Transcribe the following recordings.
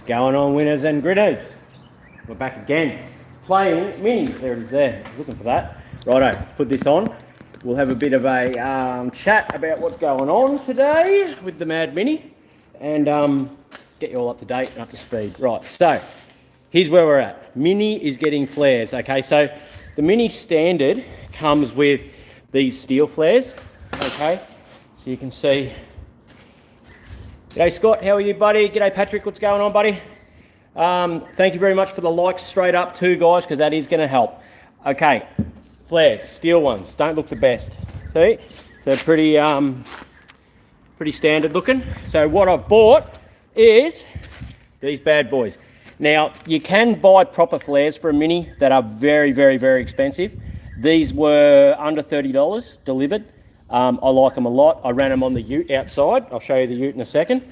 Going on, winners and grinners? We're back again, playing minis. There it is there. I was looking for that. Righto, let's put this on. We'll have a bit of a chat about what's going on today with the Mad Mini and get you all up to date and up to speed. Right, so here's where we're at. Mini is getting flares, okay? So the Mini Standard comes with these steel flares, okay? So you can see. G'day Scott, how are you buddy? G'day Patrick, what's going on buddy? Thank you very much for the likes straight up too guys, because that is going to help. Okay, flares, steel ones, don't look the best. See, so pretty standard looking. So what I've bought is these bad boys. Now you can buy proper flares for a Mini that are very, very, very expensive. These were under $30 delivered. I like them a lot. I ran them on the ute outside. I'll show you the ute in a second.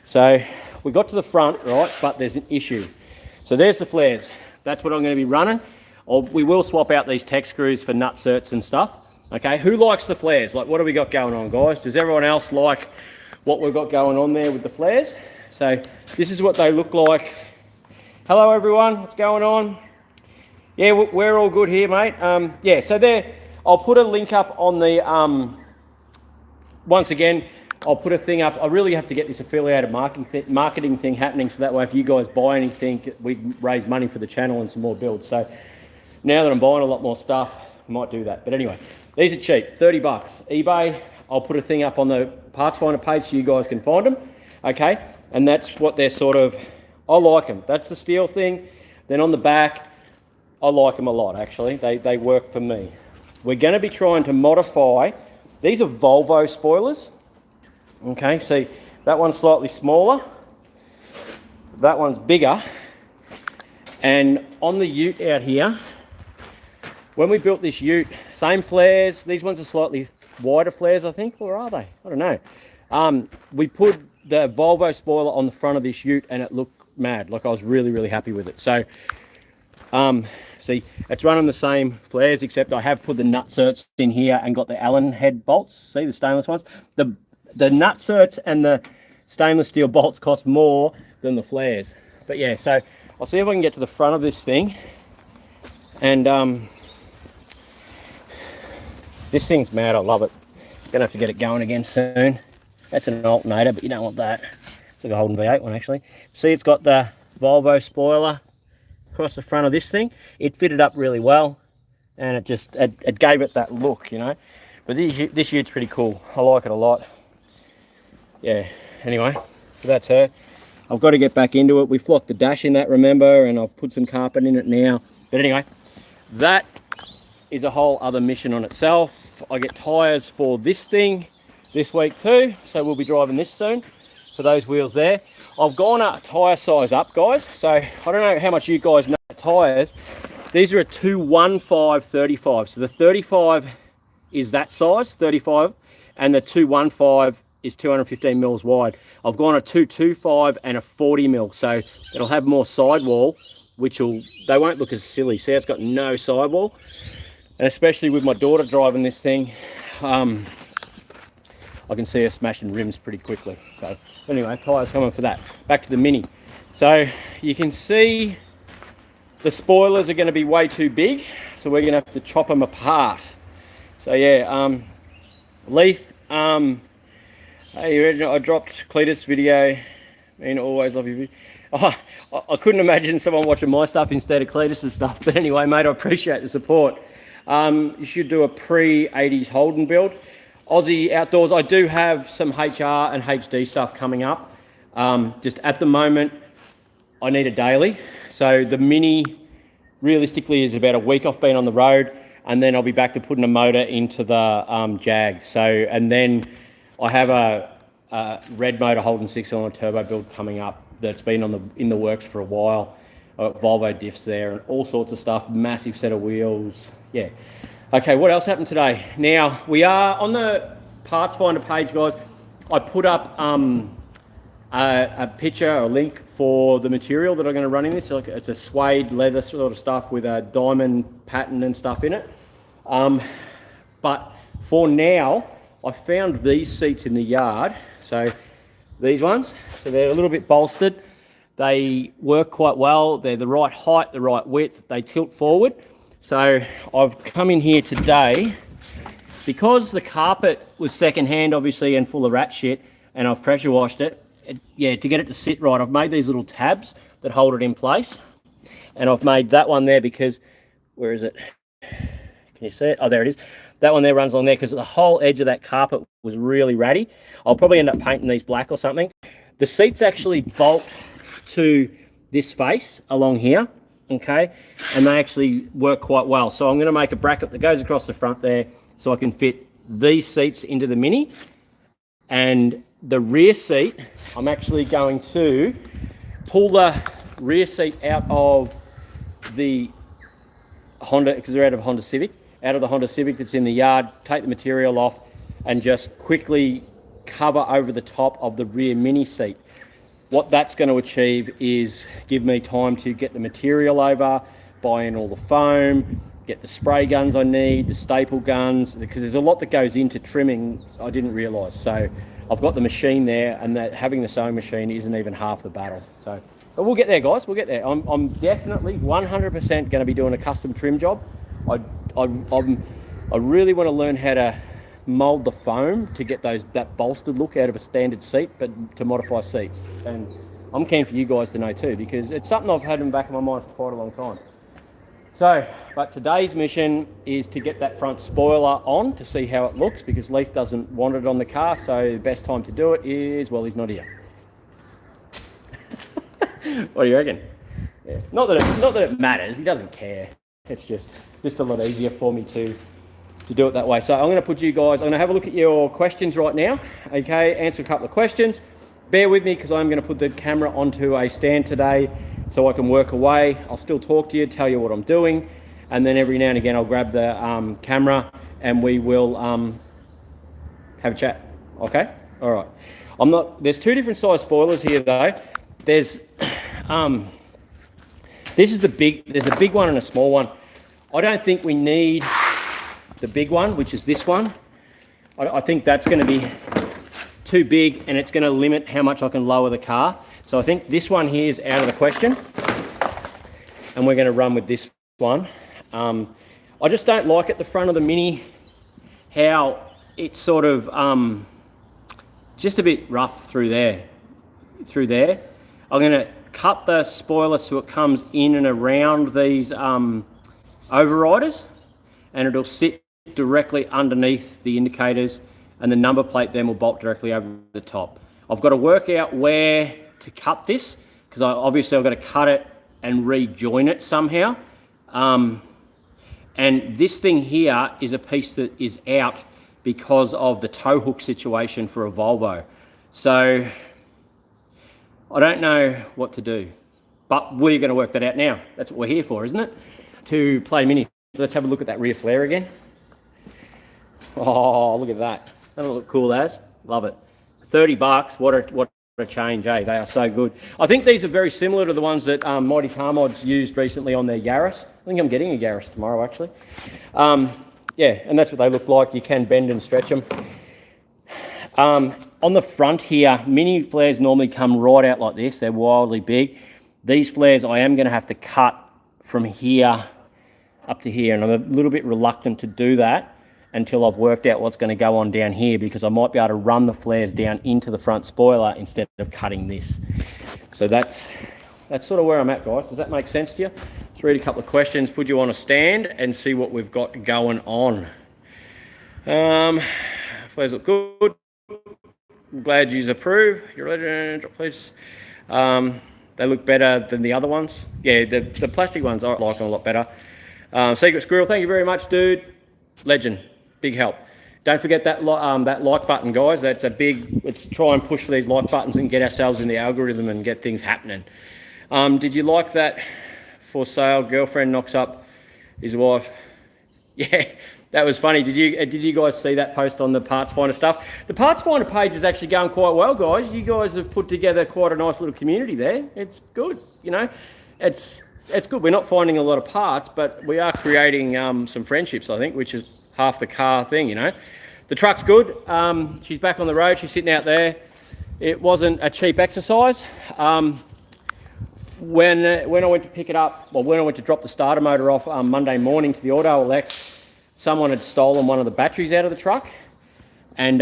So we got to the front, right, but there's an issue. So there's the flares. That's what I'm going to be running. We will swap out these tech screws for nut certs and stuff. Okay, who likes the flares? Like, what do we got going on, guys? Does everyone else like what we've got going on there with the flares? So this is what they look like. Hello, everyone. What's going on? Yeah, we're all good here, mate. Yeah, so there. I'll put a link up on the, once again, I'll put a thing up. I really have to get this affiliated marketing thing happening, so that way if you guys buy anything, we raise money for the channel and some more builds. So now that I'm buying a lot more stuff, I might do that. But anyway, these are cheap, 30 bucks. eBay, I'll put a thing up on the parts finder page so you guys can find them, okay? And that's what they're sort of, I like them. That's the steel thing. Then on the back, I like them a lot actually. They work for me. We're going to be trying to modify, these are Volvo Spoilers. Okay, see, that one's slightly smaller, that one's bigger. And on the ute out here, when we built this ute, same flares, these ones are slightly wider flares I think, or are they? I don't know. We put the Volvo spoiler on the front of this ute and it looked mad, like I was really, really happy with it. So, see, it's running the same flares, except I have put the nut certs in here and got the Allen head bolts. See, the stainless ones? The nut certs and the stainless steel bolts cost more than the flares. But yeah, so I'll see if I can get to the front of this thing. And this thing's mad, I love it. Gonna have to get it going again soon. That's an alternator, but you don't want that. It's like a Holden V8 one actually. See, it's got the Volvo spoiler across the front of this thing. It fitted up really well and it just it gave it that look, you know. But this ute's pretty cool. I like it a lot. Yeah, anyway, so that's her. I've got to get back into it. We flocked the dash in that, remember, and I've put some carpet in it now. But anyway, that is a whole other mission on itself. I get tyres for this thing this week too, so we'll be driving this soon for those wheels there. I've gone a tyre size up, guys. So I don't know how much you guys know tyres. These are a 215 35. So the 35 is that size, 35, and the 215 is 215 mils wide. I've gone a 225 and a 40 mil, so it'll have more sidewall, they won't look as silly. See, it's got no sidewall, and especially with my daughter driving this thing, I can see her smashing rims pretty quickly. So anyway, tyres coming for that. Back to the Mini. So you can see the spoilers are going to be way too big, so we're going to have to chop them apart. So yeah, Leith, hey, I dropped Cletus video. Always love your video. Oh, I couldn't imagine someone watching my stuff instead of Cletus's stuff. But anyway, mate, I appreciate the support. You should do a pre-80s Holden build. Aussie Outdoors, I do have some HR and HD stuff coming up. Just at the moment, I need a daily. So the Mini realistically is about a week off being on the road, and then I'll be back to putting a motor into the Jag. So, and then I have a red motor Holden 6-cylinder turbo build coming up that's been in the works for a while. Volvo diffs there and all sorts of stuff, massive set of wheels. Yeah. Okay, what else happened today? Now, we are on the parts finder page, guys. I put up a picture, a link for the material that I'm going to run in this. It's a suede leather sort of stuff with a diamond pattern and stuff in it. But for now, I found these seats in the yard. So these ones, so they're a little bit bolstered. They work quite well. They're the right height, the right width. They tilt forward. So I've come in here today because the carpet was secondhand, obviously, and full of rat shit, and I've pressure washed it. Yeah, to get it to sit right, I've made these little tabs that hold it in place. And I've made that one there because, where is it? Can you see it? Oh, there it is. That one there runs along there because the whole edge of that carpet was really ratty. I'll probably end up painting these black or something. The seats actually bolt to this face along here, okay? And they actually work quite well. So I'm going to make a bracket that goes across the front there so I can fit these seats into the Mini. And the rear seat, I'm actually going to pull the rear seat out of the Honda, because they're out of a Honda Civic, out of the Honda Civic that's in the yard, take the material off and just quickly cover over the top of the rear Mini seat. What that's going to achieve is give me time to get the material over, buy in all the foam, get the spray guns I need, the staple guns, because there's a lot that goes into trimming I didn't realise. So I've got the machine there, and that having the sewing machine isn't even half the battle. So, but we'll get there, guys. We'll get there. I'm definitely 100% going to be doing a custom trim job. I really want to learn how to mould the foam to get that bolstered look out of a standard seat, but to modify seats. And I'm keen for you guys to know too, because it's something I've had in the back of my mind for quite a long time. So, but today's mission is to get that front spoiler on to see how it looks, because Leaf doesn't want it on the car, so the best time to do it is, well, he's not here. What do you reckon? Yeah. Not that it matters, he doesn't care. It's just a lot easier for me to do it that way. So I'm going to put you guys, I'm going to have a look at your questions right now, okay, answer a couple of questions. Bear with me because I'm going to put the camera onto a stand today so I can work away. I'll still talk to you, tell you what I'm doing, and then every now and again I'll grab the camera and we will have a chat, okay? All right. There's two different size spoilers here though. There's, there's a big one and a small one. I don't think we need the big one, which is this one. I think that's going to be too big and it's going to limit how much I can lower the car. So I think this one here is out of the question and we're going to run with this one. I just don't like at the front of the Mini how it's sort of just a bit rough through there. I'm going to cut the spoiler so it comes in and around these overriders, and it'll sit directly underneath the indicators, and the number plate then will bolt directly over the top. I've got to work out where to cut this, because obviously I've got to cut it and rejoin it somehow. And this thing here is a piece that is out because of the tow hook situation for a Volvo. So I don't know what to do, but we're going to work that out now. That's what we're here for, isn't it? To play Mini. So let's have a look at that rear flare again. Oh, look at that. Doesn't it look cool as? Love it. $30, what a change, eh? They are so good. I think these are very similar to the ones that Mighty Car Mods used recently on their Yaris. I think I'm getting a Yaris tomorrow, actually. Yeah, and that's what they look like. You can bend and stretch them. On the front here, Mini flares normally come right out like this. They're wildly big. These flares I am going to have to cut from here up to here, and I'm a little bit reluctant to do that until I've worked out what's going to go on down here, because I might be able to run the flares down into the front spoiler instead of cutting this. So that's sort of where I'm at, guys. Does that make sense to you? Let's read a couple of questions, put you on a stand and see what we've got going on. Flares look good. I'm glad you approve. Your legend, please. They look better than the other ones. Yeah, the plastic ones I like them a lot better. Secret Squirrel, thank you very much, dude. Legend, big help. Don't forget that like button, guys. That's a big, let's try and push for these like buttons and get ourselves in the algorithm and get things happening. Did you like that for sale? Girlfriend knocks up his wife. Yeah, that was funny. Did you guys see that post on the Parts Finder stuff? The Parts Finder page is actually going quite well, guys. You guys have put together quite a nice little community there. It's good, you know. It's good. We're not finding a lot of parts, but we are creating some friendships, I think, which is half the car thing, you know. The truck's good. She's back on the road. She's sitting out there. It wasn't a cheap exercise. when I went to pick it up, well, when I went to drop the starter motor off Monday morning to the auto elect, someone had stolen one of the batteries out of the truck. And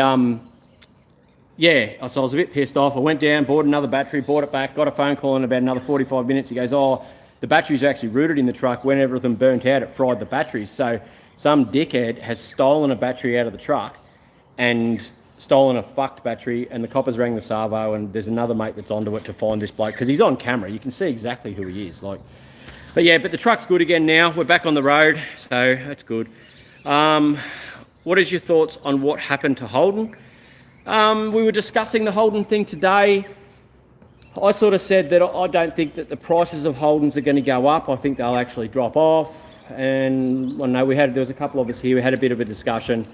yeah, so I was a bit pissed off. I went down, bought another battery, bought it back, got a phone call in about another 45 minutes. He goes, oh, the batteries are actually rooted in the truck. When everything burnt out, it fried the batteries. So some dickhead has stolen a battery out of the truck and stolen a fucked battery, and the coppers rang the Savo, and there's another mate that's onto it to find this bloke because he's on camera. You can see exactly who he is. Like, but yeah, but the truck's good again now. We're back on the road, so that's good. What is your thoughts on what happened to Holden? We were discussing the Holden thing today. I sort of said that I don't think that the prices of Holdens are going to go up. I think they'll actually drop off. And I know there was a couple of us here, we had a bit of a discussion.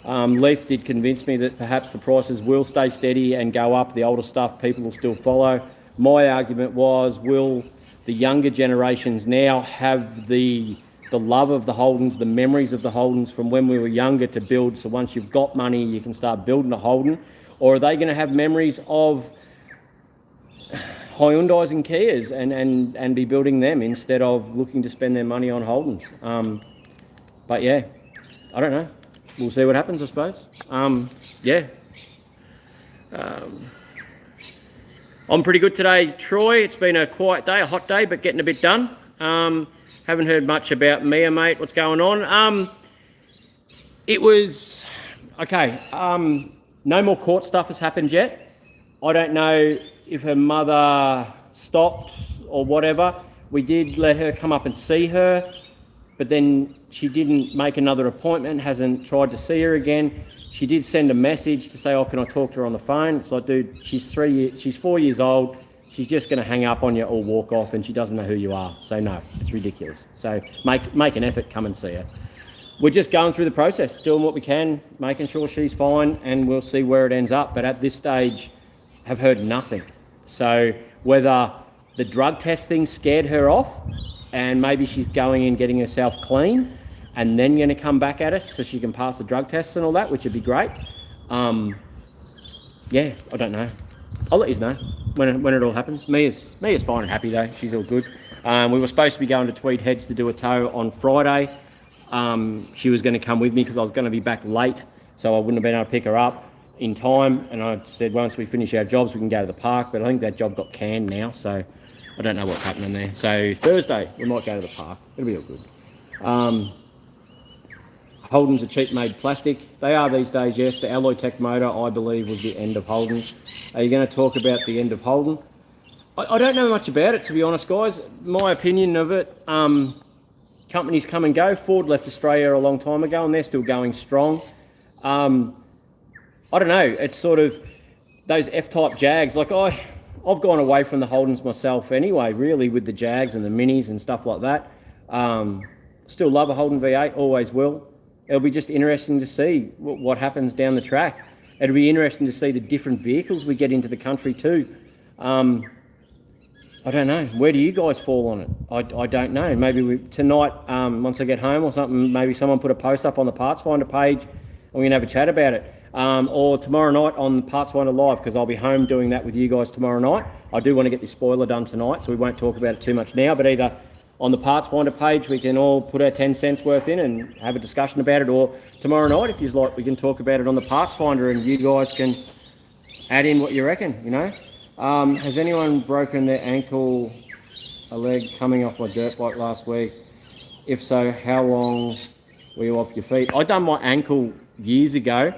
Leaf did convince me that perhaps the prices will stay steady and go up. The older stuff, people will still follow. My argument was, will the younger generations now have the love of the Holdens, the memories of the Holdens from when we were younger to build, so once you've got money you can start building a Holden? Or are they going to have memories of Hyundais and Kias and be building them instead of looking to spend their money on Holdens? But yeah, I don't know. We'll see what happens, I suppose. Yeah. I'm pretty good today, Troy. It's been a quiet day, a hot day, but getting a bit done. Haven't heard much about Mia, mate. What's going on? It was... Okay, no more court stuff has happened yet. I don't know if her mother stopped or whatever. We did let her come up and see her, but then she didn't make another appointment, hasn't tried to see her again. She did send a message to say, oh, can I talk to her on the phone? It's like, dude, she's 4 years old. She's just going to hang up on you or walk off, and she doesn't know who you are. So no, it's ridiculous. So make an effort, come and see her. We're just going through the process, doing what we can, making sure she's fine, and we'll see where it ends up. But at this stage, have heard nothing. So whether the drug test thing scared her off, and maybe she's going in getting herself clean, and then going to come back at us so she can pass the drug tests and all that, which would be great. Yeah, I don't know. I'll let you know when it all happens. Mia's fine and happy though. She's all good. We were supposed to be going to Tweed Heads to do a tow on Friday. She was going to come with me because I was going to be back late, so I wouldn't have been able to pick her up in time. And I said once we finish our jobs, we can go to the park. But I think that job got canned now, so I don't know what's happening there. So Thursday we might go to the park. It'll be all good. Holdens are cheap made plastic. They are these days, yes. The Alloy Tech motor, I believe, was the end of Holden. Are you going to talk about the end of Holden? I don't know much about it, to be honest, guys. My opinion of it, companies come and go. Ford left Australia a long time ago, and they're still going strong. I don't know. It's sort of those F-type Jags. Like, I've gone away from the Holdens myself anyway, really, with the Jags and the Minis and stuff like that. Still love a Holden V8, always will. It'll be just interesting to see what happens down the track. It'll be interesting to see the different vehicles we get into the country too. I don't know. Where do you guys fall on it? I don't know. Maybe tonight, once I get home or something, maybe someone put a post up on the Parts Finder page and we can have a chat about it. Or tomorrow night on Parts Finder Live, because I'll be home doing that with you guys tomorrow night. I do want to get this spoiler done tonight, so we won't talk about it too much now, but either on the Parts Finder page, we can all put our 10 cents worth in and have a discussion about it, or tomorrow night, if you like, we can talk about it on the Parts Finder and you guys can add in what you reckon, you know. Has anyone broken their ankle, a leg coming off my dirt bike last week? If so, how long were you off your feet? I done my ankle years ago,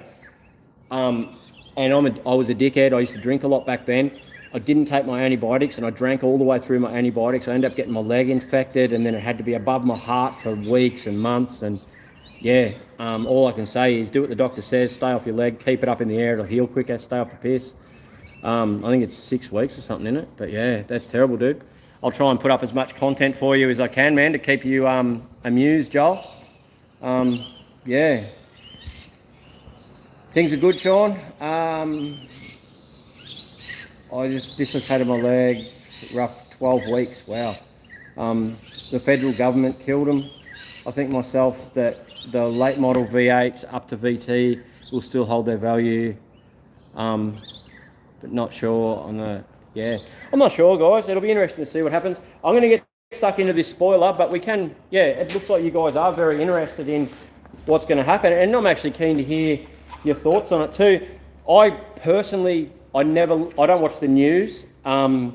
and I was a dickhead. I used to drink a lot back then. I didn't take my antibiotics and I drank all the way through my antibiotics. I ended up getting my leg infected, and then it had to be above my heart for weeks and months. And yeah, all I can say is do what the doctor says, stay off your leg, keep it up in the air, it'll heal quicker, stay off the piss. I think it's 6 weeks or something in it, but yeah, that's terrible, dude. I'll try and put up as much content for you as I can, man, to keep you amused, Joel. Yeah. Things are good, Sean. I just dislocated my leg, rough 12 weeks, wow. The federal government killed them. I think myself that the late model V8s up to VT will still hold their value, but not sure on the Yeah, I'm not sure, guys. It'll be interesting to see what happens. I'm going to get stuck into this spoiler, but we can, yeah, it looks like you guys are very interested in what's going to happen, and I'm actually keen to hear your thoughts on it too. I personally, I don't watch the news. I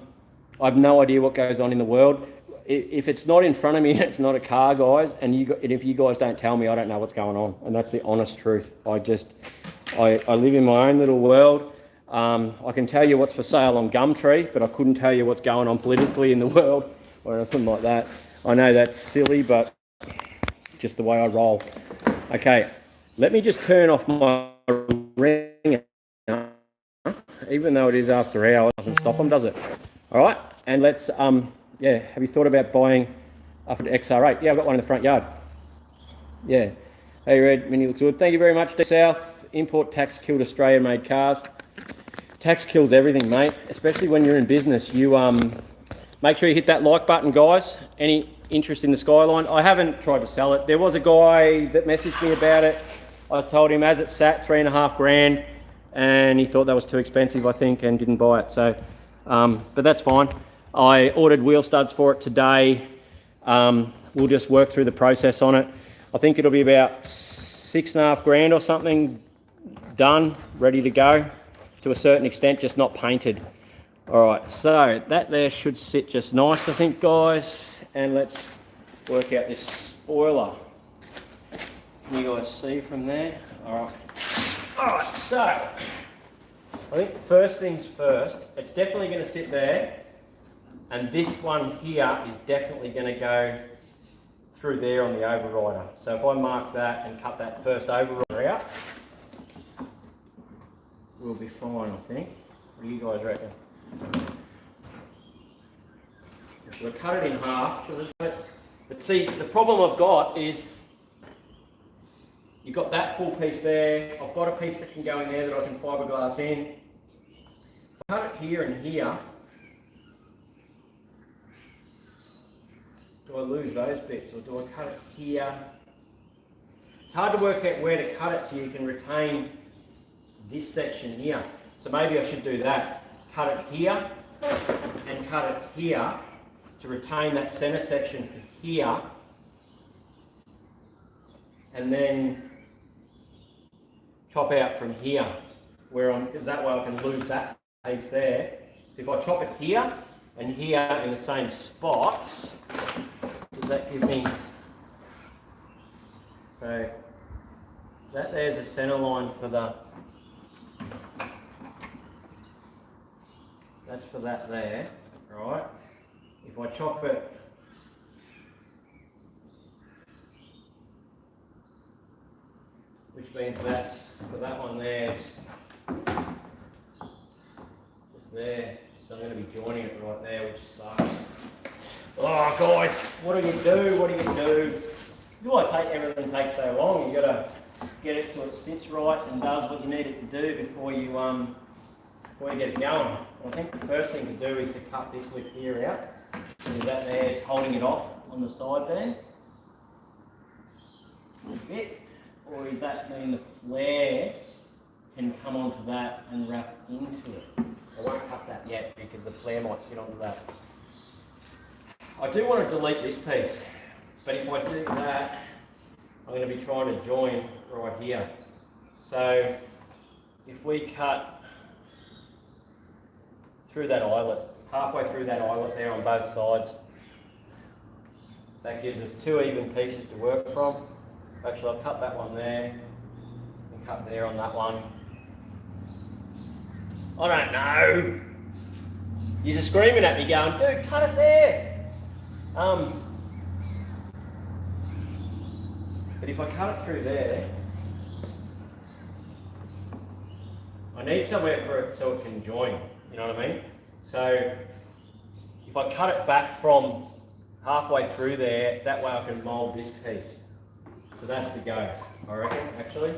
have no idea what goes on in the world. If it's not in front of me, it's not a car, guys, and if you guys don't tell me, I don't know what's going on, and that's the honest truth. I live in my own little world. I can tell you what's for sale on Gumtree, but I couldn't tell you what's going on politically in the world or anything like that. I know that's silly, but just the way I roll. Okay, let me just turn off my ring. Even though it is after hours, it doesn't stop them, does it? All right, and let's, yeah, have you thought about buying a XR8? Yeah, I've got one in the front yard. Yeah. Hey, Red, Mini looks good. Thank you very much, D South. Import tax killed Australian-made cars. Tax kills everything, mate, especially when you're in business. You make sure you hit that like button, guys. Any interest in the Skyline? I haven't tried to sell it. There was a guy that messaged me about it. I told him as it sat, 3.5 grand, and he thought that was too expensive, I think, and didn't buy it. So, but that's fine. I ordered wheel studs for it today. We'll just work through the process on it. I think it'll be about 6.5 grand or something done, ready to go. To a certain extent, just not painted. All right, so that there should sit just nice, I think, guys. And let's work out this spoiler. Can you guys see from there? All right, so I think first things first, it's definitely going to sit there. And this one here is definitely going to go through there on the overrider. So if I mark that and cut that first overrider out, we'll be fine, I think. What do you guys reckon? Should I cut it in half? But see, the problem I've got is you've got that full piece there. I've got a piece that can go in there that I can fiberglass in. If I cut it here and here, do I lose those bits or do I cut it here? It's hard to work out where to cut it so you can retain this section here. So maybe I should do that. Cut it here and cut it here to retain that center section for here. And then chop out from here, because that way I can lose that piece there. So if I chop it here and here in the same spots, does that give me, so that there's a center line for the, that's for that there, right? If I chop it, which means that's for that one there, just there. So I'm going to be joining it right there, which sucks. Oh guys, what do you do? What do you do? Why everything takes so long? You got to get it so it sits right and does what you need it to do before you get it going. I think the first thing to do is to cut this lip here out. And that there is holding it off on the side there. A bit. Or does that mean the flare can come onto that and wrap into it? I won't cut that yet because the flare might sit onto that. I do want to delete this piece, but if I do that, I'm going to be trying to join right here. So if we cut through that eyelet, halfway through that eyelet there on both sides, that gives us 2 even pieces to work from. Actually, I'll cut that one there and cut there on that one. I don't know. You're screaming at me going, dude, cut it there. But if I cut it through there, I need somewhere for it so it can join, you know what I mean? So if I cut it back from halfway through there, that way I can mould this piece. So that's the go, I reckon, actually.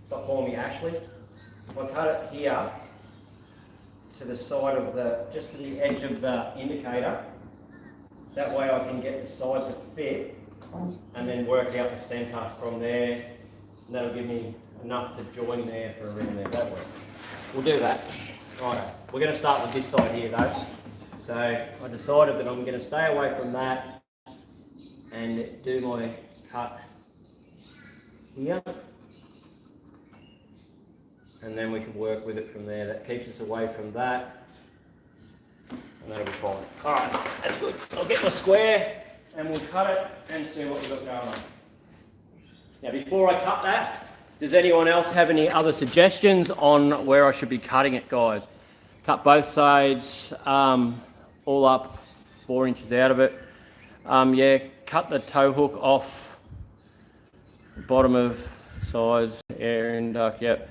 Stop calling me Ashley. If I cut it here to the side of the, just to the edge of the indicator, that way I can get the side to fit and then work out the centre from there. And that'll give me enough to join there for a ring there that way. We'll do that. Right, we're going to start with this side here though. So I decided that I'm going to stay away from that and do my cut here. And then we can work with it from there. That keeps us away from that. And that'll be fine. Alright, that's good. I'll get my square and we'll cut it and see what we've got going on. Now before I cut that, does anyone else have any other suggestions on where I should be cutting it, guys? Cut both sides, all up 4 inches out of it. Yeah, cut the tow hook off the bottom of sides, air and duct, yep.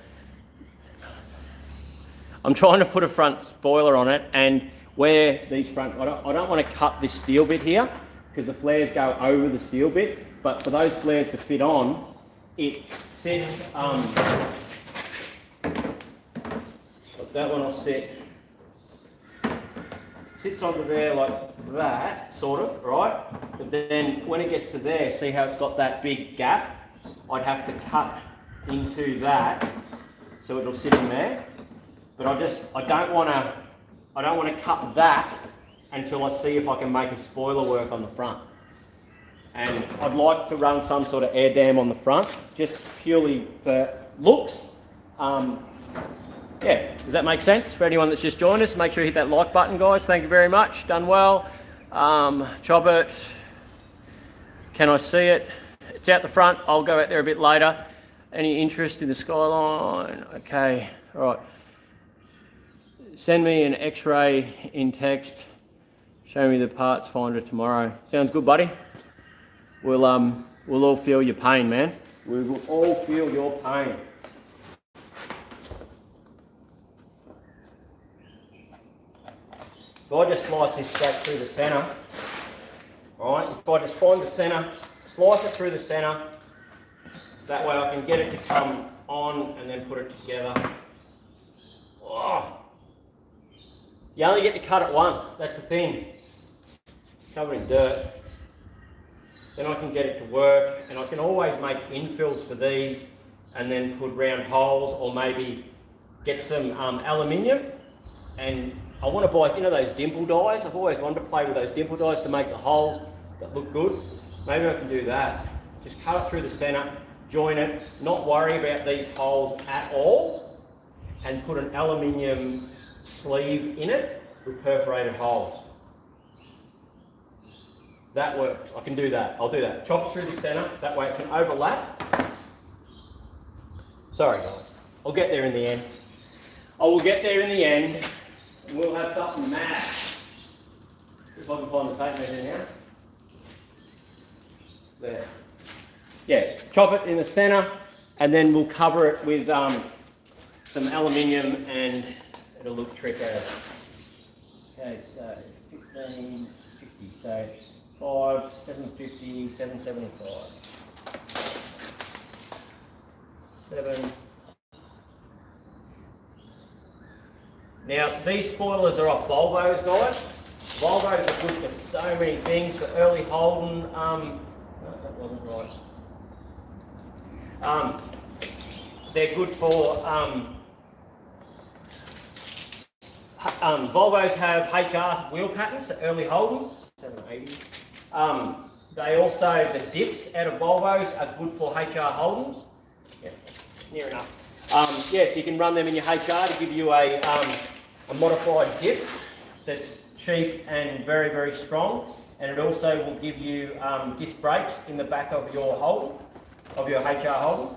I'm trying to put a front spoiler on it, and where these front, I don't want to cut this steel bit here because the flares go over the steel bit, but for those flares to fit on, it sits, like that one I'll sit, sits onto there like that, sort of, right? But then when it gets to there, see how it's got that big gap? I'd have to cut into that so it'll sit in there. But I don't want to cut that until I see if I can make a spoiler work on the front. And I'd like to run some sort of air dam on the front, just purely for looks. Yeah, does that make sense for anyone that's just joined us? Make sure you hit that like button, guys. Thank you very much. Done well. Chop it. Can I see it? It's out the front. I'll go out there a bit later. Any interest in the skyline? Okay, all right. Send me an X-ray in text. Show me the parts finder tomorrow. Sounds good, buddy? We'll all feel your pain, man. We will all feel your pain. If I just slice this straight through the centre, right? If I just find the centre, slice it through the centre, that way I can get it to come on and then put it together. Oh. You only get to cut it once, that's the thing. Covered in dirt. Then I can get it to work, and I can always make infills for these and then put round holes, or maybe get some aluminium. And I want to buy, you know, those dimple dies? I've always wanted to play with those dimple dies to make the holes that look good. Maybe I can do that. Just cut it through the centre, join it, not worry about these holes at all, and put an aluminium sleeve in it with perforated holes. That works. I can do that. I'll do that. Chop it through the centre, that way it can overlap. Sorry guys, I'll get there in the end. I will get there in the end. We'll have something mad. If I can find the tape measure now. There. Yeah, chop it in the centre, and then we'll cover it with some aluminium, and it'll look tricky. Okay, so 1550, so 5, 750, 775. 7. Now, these spoilers are off Volvos, guys. Volvos are good for so many things, for early Holden. No, that wasn't right. They're good for, Volvos have HR wheel patterns, so early Holden, 780. They also, the dips out of Volvos are good for HR Holdens. Yeah, near enough. Yeah, so you can run them in your HR to give you a modified dip that's cheap and very, very strong. And it also will give you disc brakes in the back of your Holden, of your HR Holden.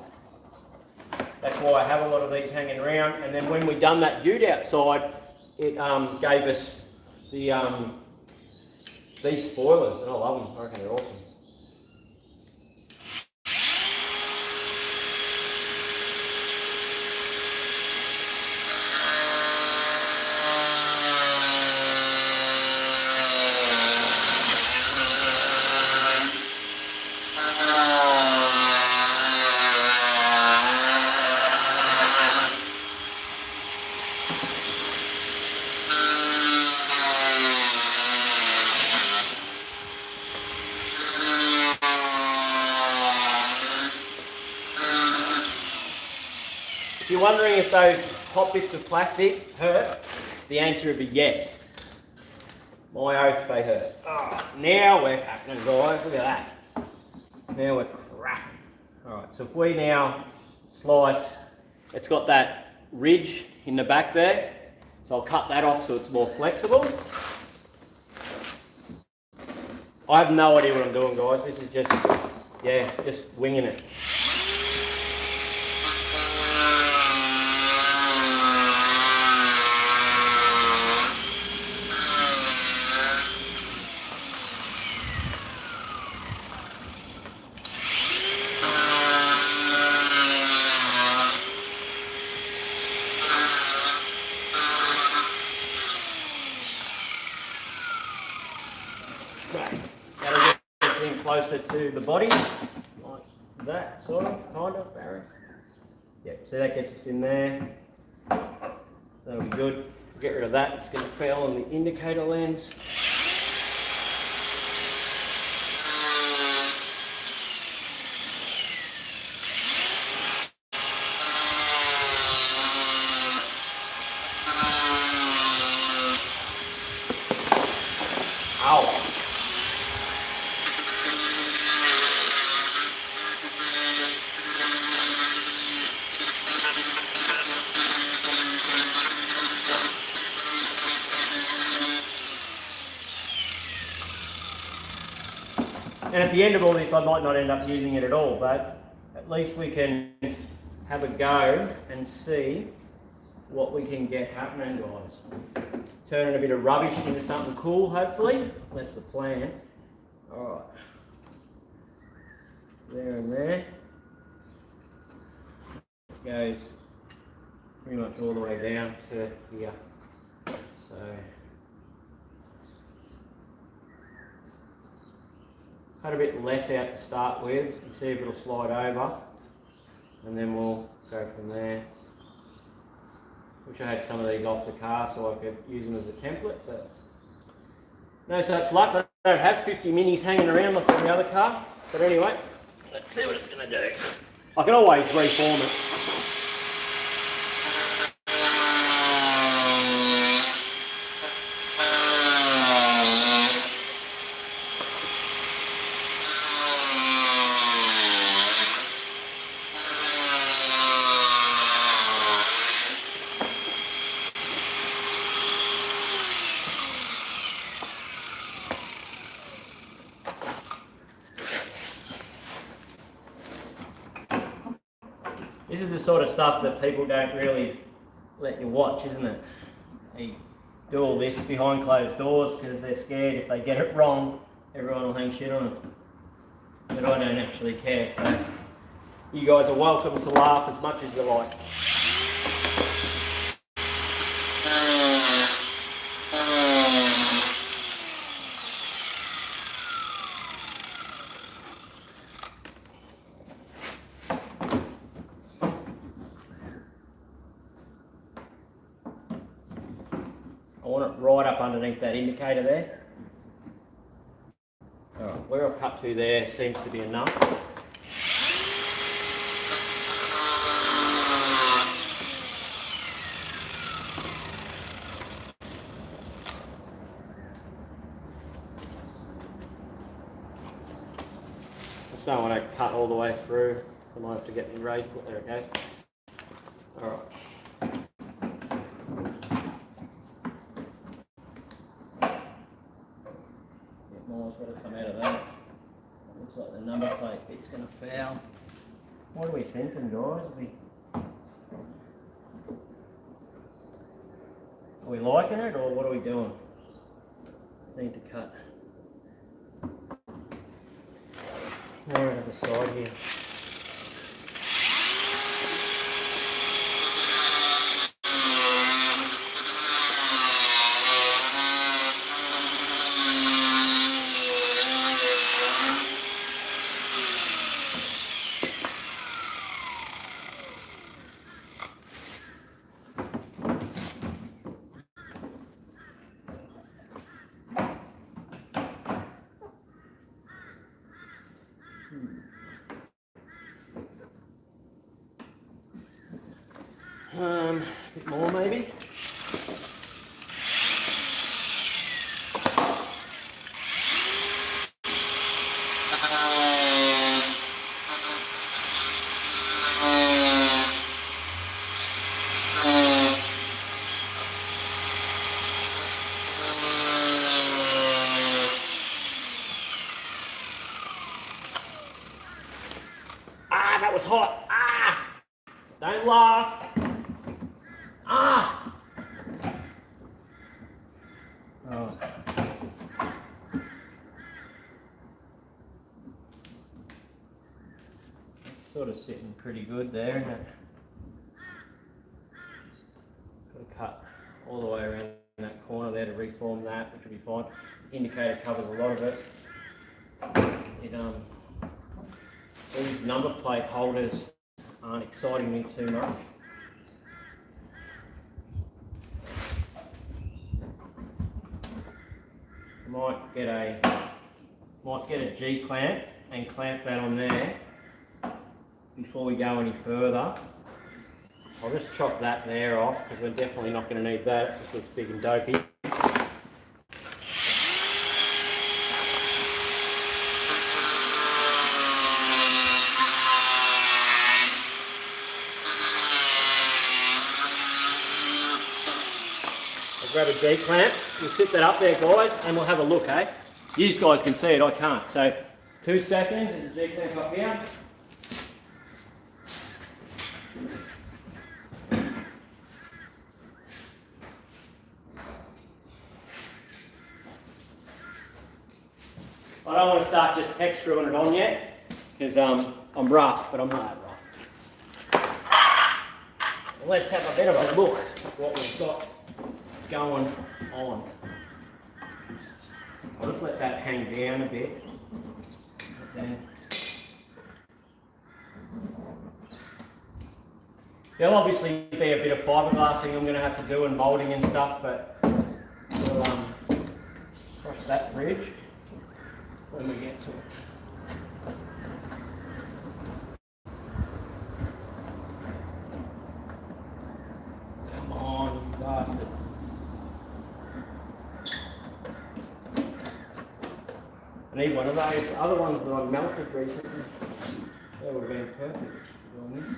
That's why I have a lot of these hanging around. And then when we done that ute outside, it gave us the these spoilers, and I love them. I reckon they're awesome. If you're wondering if those top bits of plastic hurt, the answer would be yes. My oath, they hurt. Oh, now we're happening, guys. Look at that. Now we're cracking. Alright, so if we now slice, it's got that ridge in the back there, so I'll cut that off so it's more flexible. I have no idea what I'm doing, guys. This is just, yeah, just winging it. That'll get this in closer to the body, like that, sort of, kind of, Barry. Yep, so that gets us in there. That'll be good. Get rid of that, it's going to fail on the indicator lens. Ow. And at the end of all this, I might not end up using it at all, but at least we can have a go and see what we can get happening, guys. Turning a bit of rubbish into something cool, hopefully. That's the plan. Alright. There and there. Goes pretty much all the way down to here. So cut a bit less out to start with and see if it'll slide over, and then we'll go from there. Wish I had some of these off the car so I could use them as a template, but no such luck. I don't have 50 minis hanging around like on the other car. But anyway, let's see what it's going to do. I can always reform it. This is the sort of stuff that people don't really let you watch, isn't it? They do all this behind closed doors because they're scared if they get it wrong, everyone will hang shit on it. But I don't actually care, so you guys are welcome to laugh as much as you like. I want it right up underneath that indicator there. Alright, where I've cut to there seems to be enough. I just don't want to cut all the way through. I might have to get me raised. There it goes. Alright. More's got to come out of that. Looks like the number plate bit's going to foul. What are we thinking, guys? Are we liking it, or what are we doing? Need to cut. Now we're on the side here. maybe. Ah, that was hot. Ah! Don't laugh. Ah! Oh. It's sort of sitting pretty good there, isn't it? Got to cut all the way around that corner there to reform that, which will be fine. Indicator covers a lot of it. These number plate holders aren't exciting me too much. Might get a G clamp and clamp that on there before we go any further. I'll just chop that there off because we're definitely not going to need that. It just looks big and dopey. Grab a G clamp, we'll sit that up there guys and we'll have a look, eh? You guys can see it, I can't. So 2 seconds, there's a G clamp up here. I don't want to start just tech screwing it on yet because I'm rough, but I'm not rough. Let's have a bit of a look at what we've got going on. I'll just let that hang down a bit. Then there'll obviously be a bit of fiberglassing I'm going to have to do and moulding and stuff, but we'll cross that bridge when we get to it. Come on, you bastard. I need one of those other ones that I melted recently. That would have been perfect for doing this.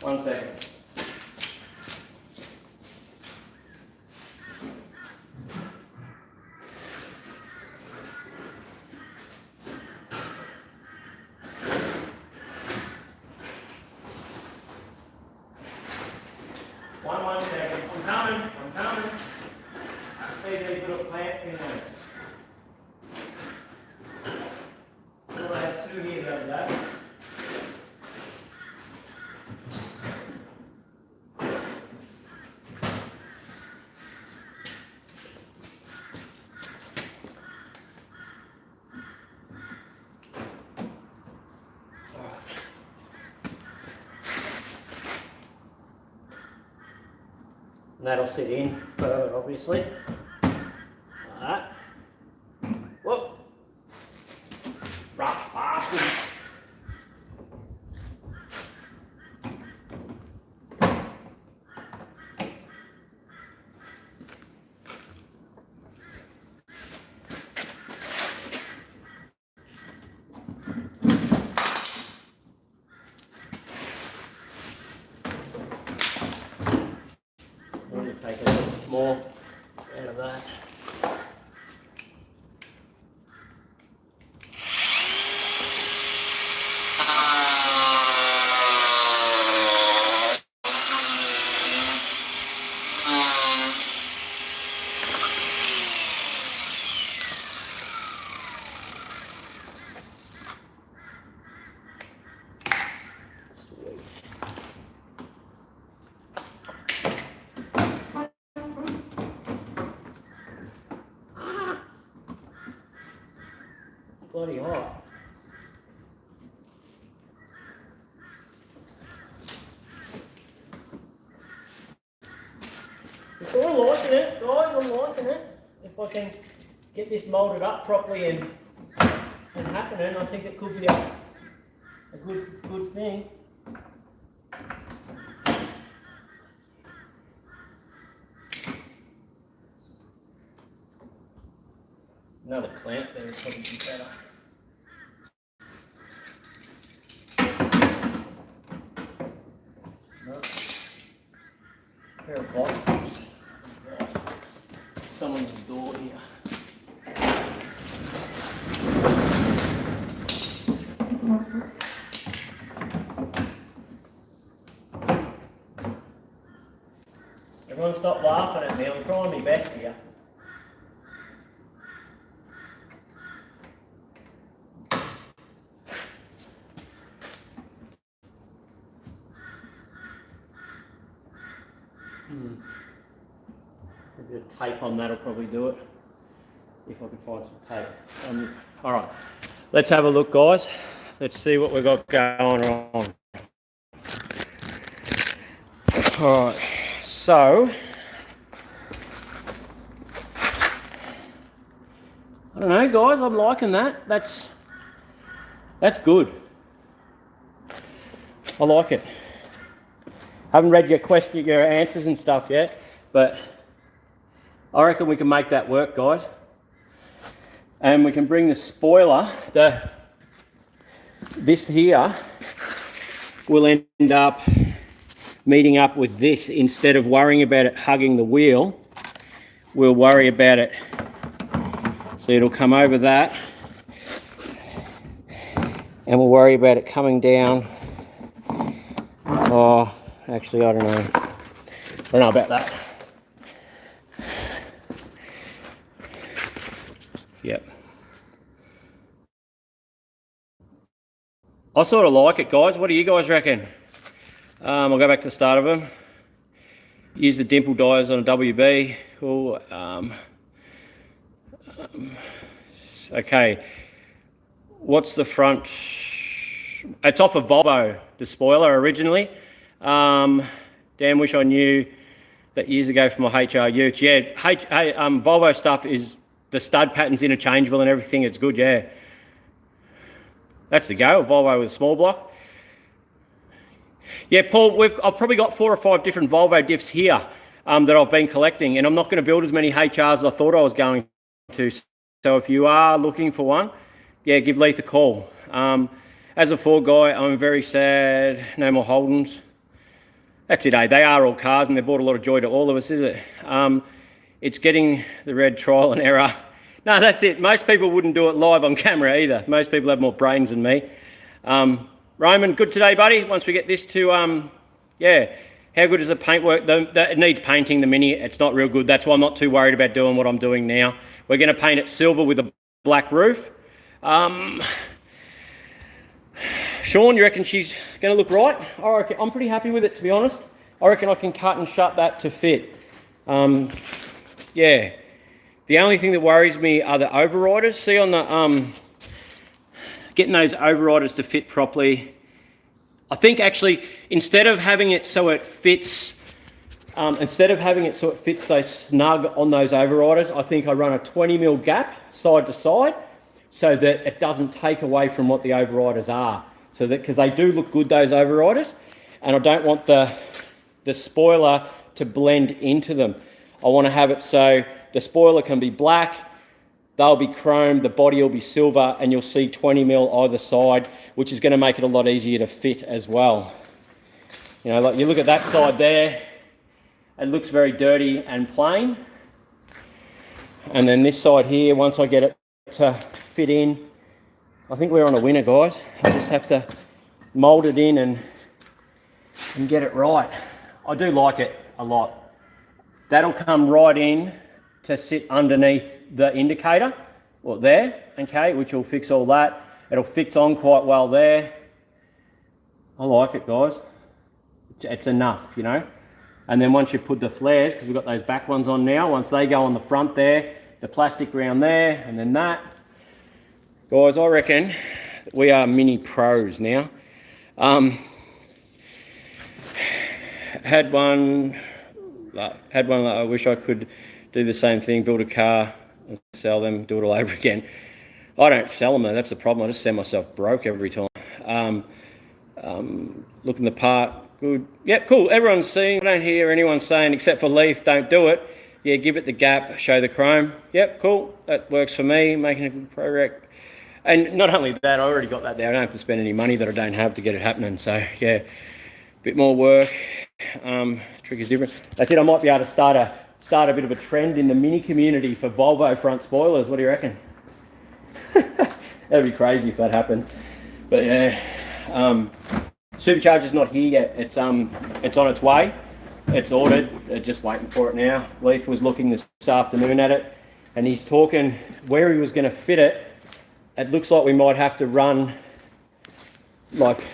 One second. One second. I'm coming. I see these little clamps in there. Well, I had 2 here the other day. And that'll sit in further, obviously. Like that. Whoop! Rough bastard. Take a little bit more out of bloody hot. I'm liking it, guys, I'm liking it. If I can get this moulded up properly and happening, I think it could be a good thing. Another clamp there would probably be better. No. Pair of boxes. Someone's door here. Everyone stop laughing at me, I'm trying my best here. A bit of tape on that'll probably do it, if I can find some tape. Alright, let's have a look, guys. Let's see what we've got going on. Alright, so I don't know, guys, I'm liking that. That's good. I like it. I haven't read your answers and stuff yet, but I reckon we can make that work, guys. And we can bring the spoiler, this here will end up meeting up with this. Instead of worrying about it hugging the wheel, we'll worry about it. So it'll come over that, and we'll worry about it coming down. Oh, actually, I don't know. I don't know about that. Yep. I sort of like it, guys. What do you guys reckon? I'll go back to the start of them. Use the dimple dies on a WB. Cool. Okay. What's the front? It's off a Volvo, the spoiler originally. Damn, wish I knew that years ago for my HR ute. Yeah, Volvo stuff is, the stud pattern's interchangeable and everything. It's good, yeah. That's the go, a Volvo with a small block. Yeah, Paul, I've probably got 4 or 5 different Volvo diffs here that I've been collecting, and I'm not going to build as many HRs as I thought I was going to. So if you are looking for one, yeah, give Leith a call. As a Ford guy, I'm very sad. No more Holdens. That's it, eh? They are all cars, and they've brought a lot of joy to all of us, is it? It's getting the red trial and error. No, that's it. Most people wouldn't do it live on camera either. Most people have more brains than me. Roman, good today, buddy. Once we get this to, yeah, how good is the paintwork? It needs painting, the Mini. It's not real good. That's why I'm not too worried about doing what I'm doing now. We're going to paint it silver with a black roof. Sean, you reckon she's going to look right? I'm pretty happy with it, to be honest. I reckon I can cut and shut that to fit. Yeah. The only thing that worries me are the overriders. See on the, getting those overriders to fit properly. I think actually, instead of having it so it fits so snug on those overriders, I think I run a 20mm gap side to side so that it doesn't take away from what the overriders are. So that, because they do look good, those overriders, and I don't want the spoiler to blend into them. I want to have it so the spoiler can be black, they'll be chrome, the body will be silver, and you'll see 20mm either side, which is going to make it a lot easier to fit as well. You know, like you look at that side there, it looks very dirty and plain. And then this side here, once I get it to fit in, I think we're on a winner, guys. I just have to mould it in and get it right. I do like it a lot. That'll come right in to sit underneath the indicator, or there, okay, which will fix all that. It'll fix on quite well there. I like it, guys. It's enough, you know. And then once you put the flares, because we've got those back ones on now, once they go on the front there, the plastic around there, and then that, Guys, I reckon we are mini pros now. Had one I wish I could do the same thing, build a car and sell them, do it all over again. I don't sell them though, that's the problem. I just send myself broke every time. Looking the part, good. Yep, cool. Everyone's seeing. I don't hear anyone saying, except for Leith, don't do it. Yeah, give it the gap, show the chrome. Yep, cool. That works for me, making a good pro-rec. And not only that, I already got that there. I don't have to spend any money that I don't have to get it happening. So, yeah, a bit more work. Trick is different. That's it. I might be able to start a bit of a trend in the mini community for Volvo front spoilers. What do you reckon? That'd be crazy if that happened. But yeah, supercharger's not here yet. It's on its way. It's ordered. They're just waiting for it now. Leith was looking this afternoon at it, and he's talking where he was going to fit it. It looks like we might have to run, like,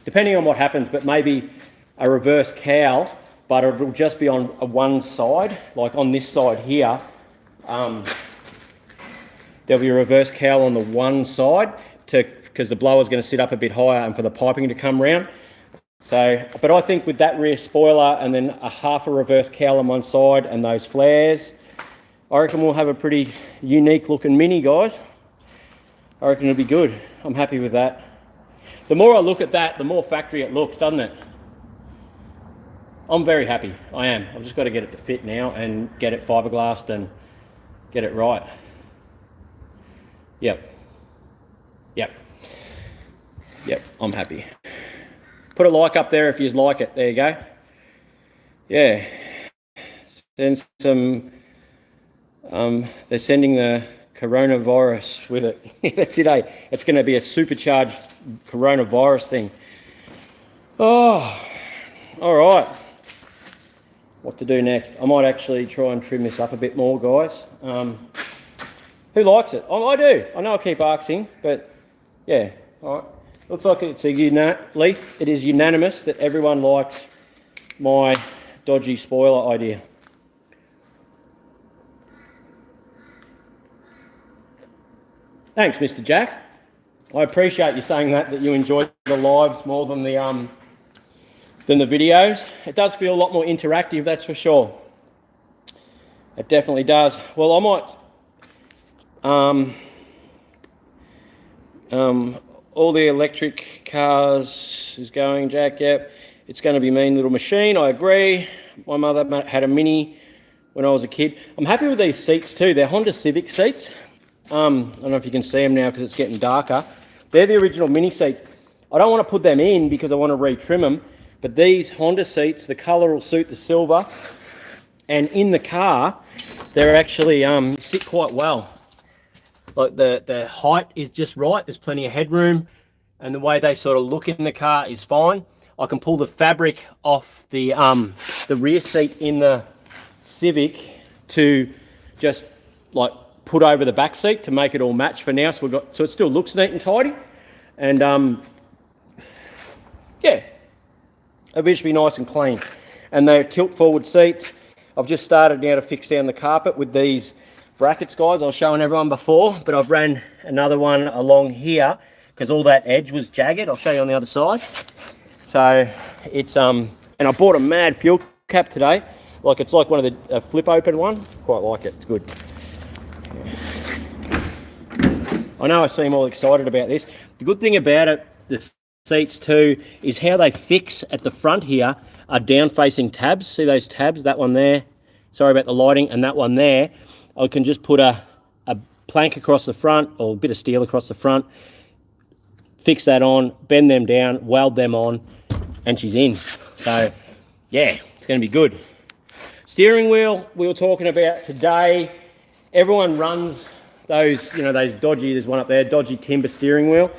depending on what happens, but maybe a reverse cowl, but it'll just be on one side, like on this side here. There'll be a reverse cowl on the one side because the blower's going to sit up a bit higher and for the piping to come round. So, but I think with that rear spoiler and then a half a reverse cowl on one side and those flares, I reckon we'll have a pretty unique looking Mini, guys. I reckon it'll be good. I'm happy with that. The more I look at that, the more factory it looks, doesn't it? I'm very happy. I am. I've just got to get it to fit now and get it fiberglassed and get it right. Yep. I'm happy. Put a like up there if you like it. There you go. Yeah. Send some. They're sending the coronavirus with it. That's it, eh? It's going to be a supercharged coronavirus thing. Oh, all right. What to do next? I might actually try and trim this up a bit more, guys. Who likes it? I do. I know I keep asking, but yeah. All right. Looks like it's Leith. It is unanimous that everyone likes my dodgy spoiler idea. Thanks, Mr. Jack. I appreciate you saying that you enjoyed the lives more than the videos. It does feel a lot more interactive, that's for sure. It definitely does. Well, I might. All the electric cars is going, Jack. Yep, it's going to be a mean little machine. I agree. My mother had a Mini when I was a kid. I'm happy with these seats too. They're Honda Civic seats. I don't know if you can see them now because it's getting darker. They're the original Mini seats. I don't want to put them in because I want to retrim them, but these Honda seats, the colour will suit the silver, and in the car, they're actually sit quite well. Like the height is just right. There's plenty of headroom, and the way they sort of look in the car is fine. I can pull the fabric off the rear seat in the Civic to just like put over the back seat to make it all match for now. So it still looks neat and tidy, and yeah, it'll just be nice and clean. And they're tilt forward seats. I've just started now to fix down the carpet with these brackets, guys. I was showing everyone before, but I've ran another one along here because all that edge was jagged. I'll show you on the other side. So it's and I bought a mad fuel cap today. Like it's like one of the flip open one. Quite like it. It's good. I know I seem all excited about this. The good thing about it, the seats too, is how they fix at the front here are down facing tabs. See those tabs? That one there. Sorry about the lighting, and that one there. I can just put a plank across the front or a bit of steel across the front, fix that on, bend them down, weld them on, and she's in. So yeah, it's going to be good. Steering wheel we were talking about today. Everyone runs those, those dodgy, there's one up there, dodgy timber steering wheel.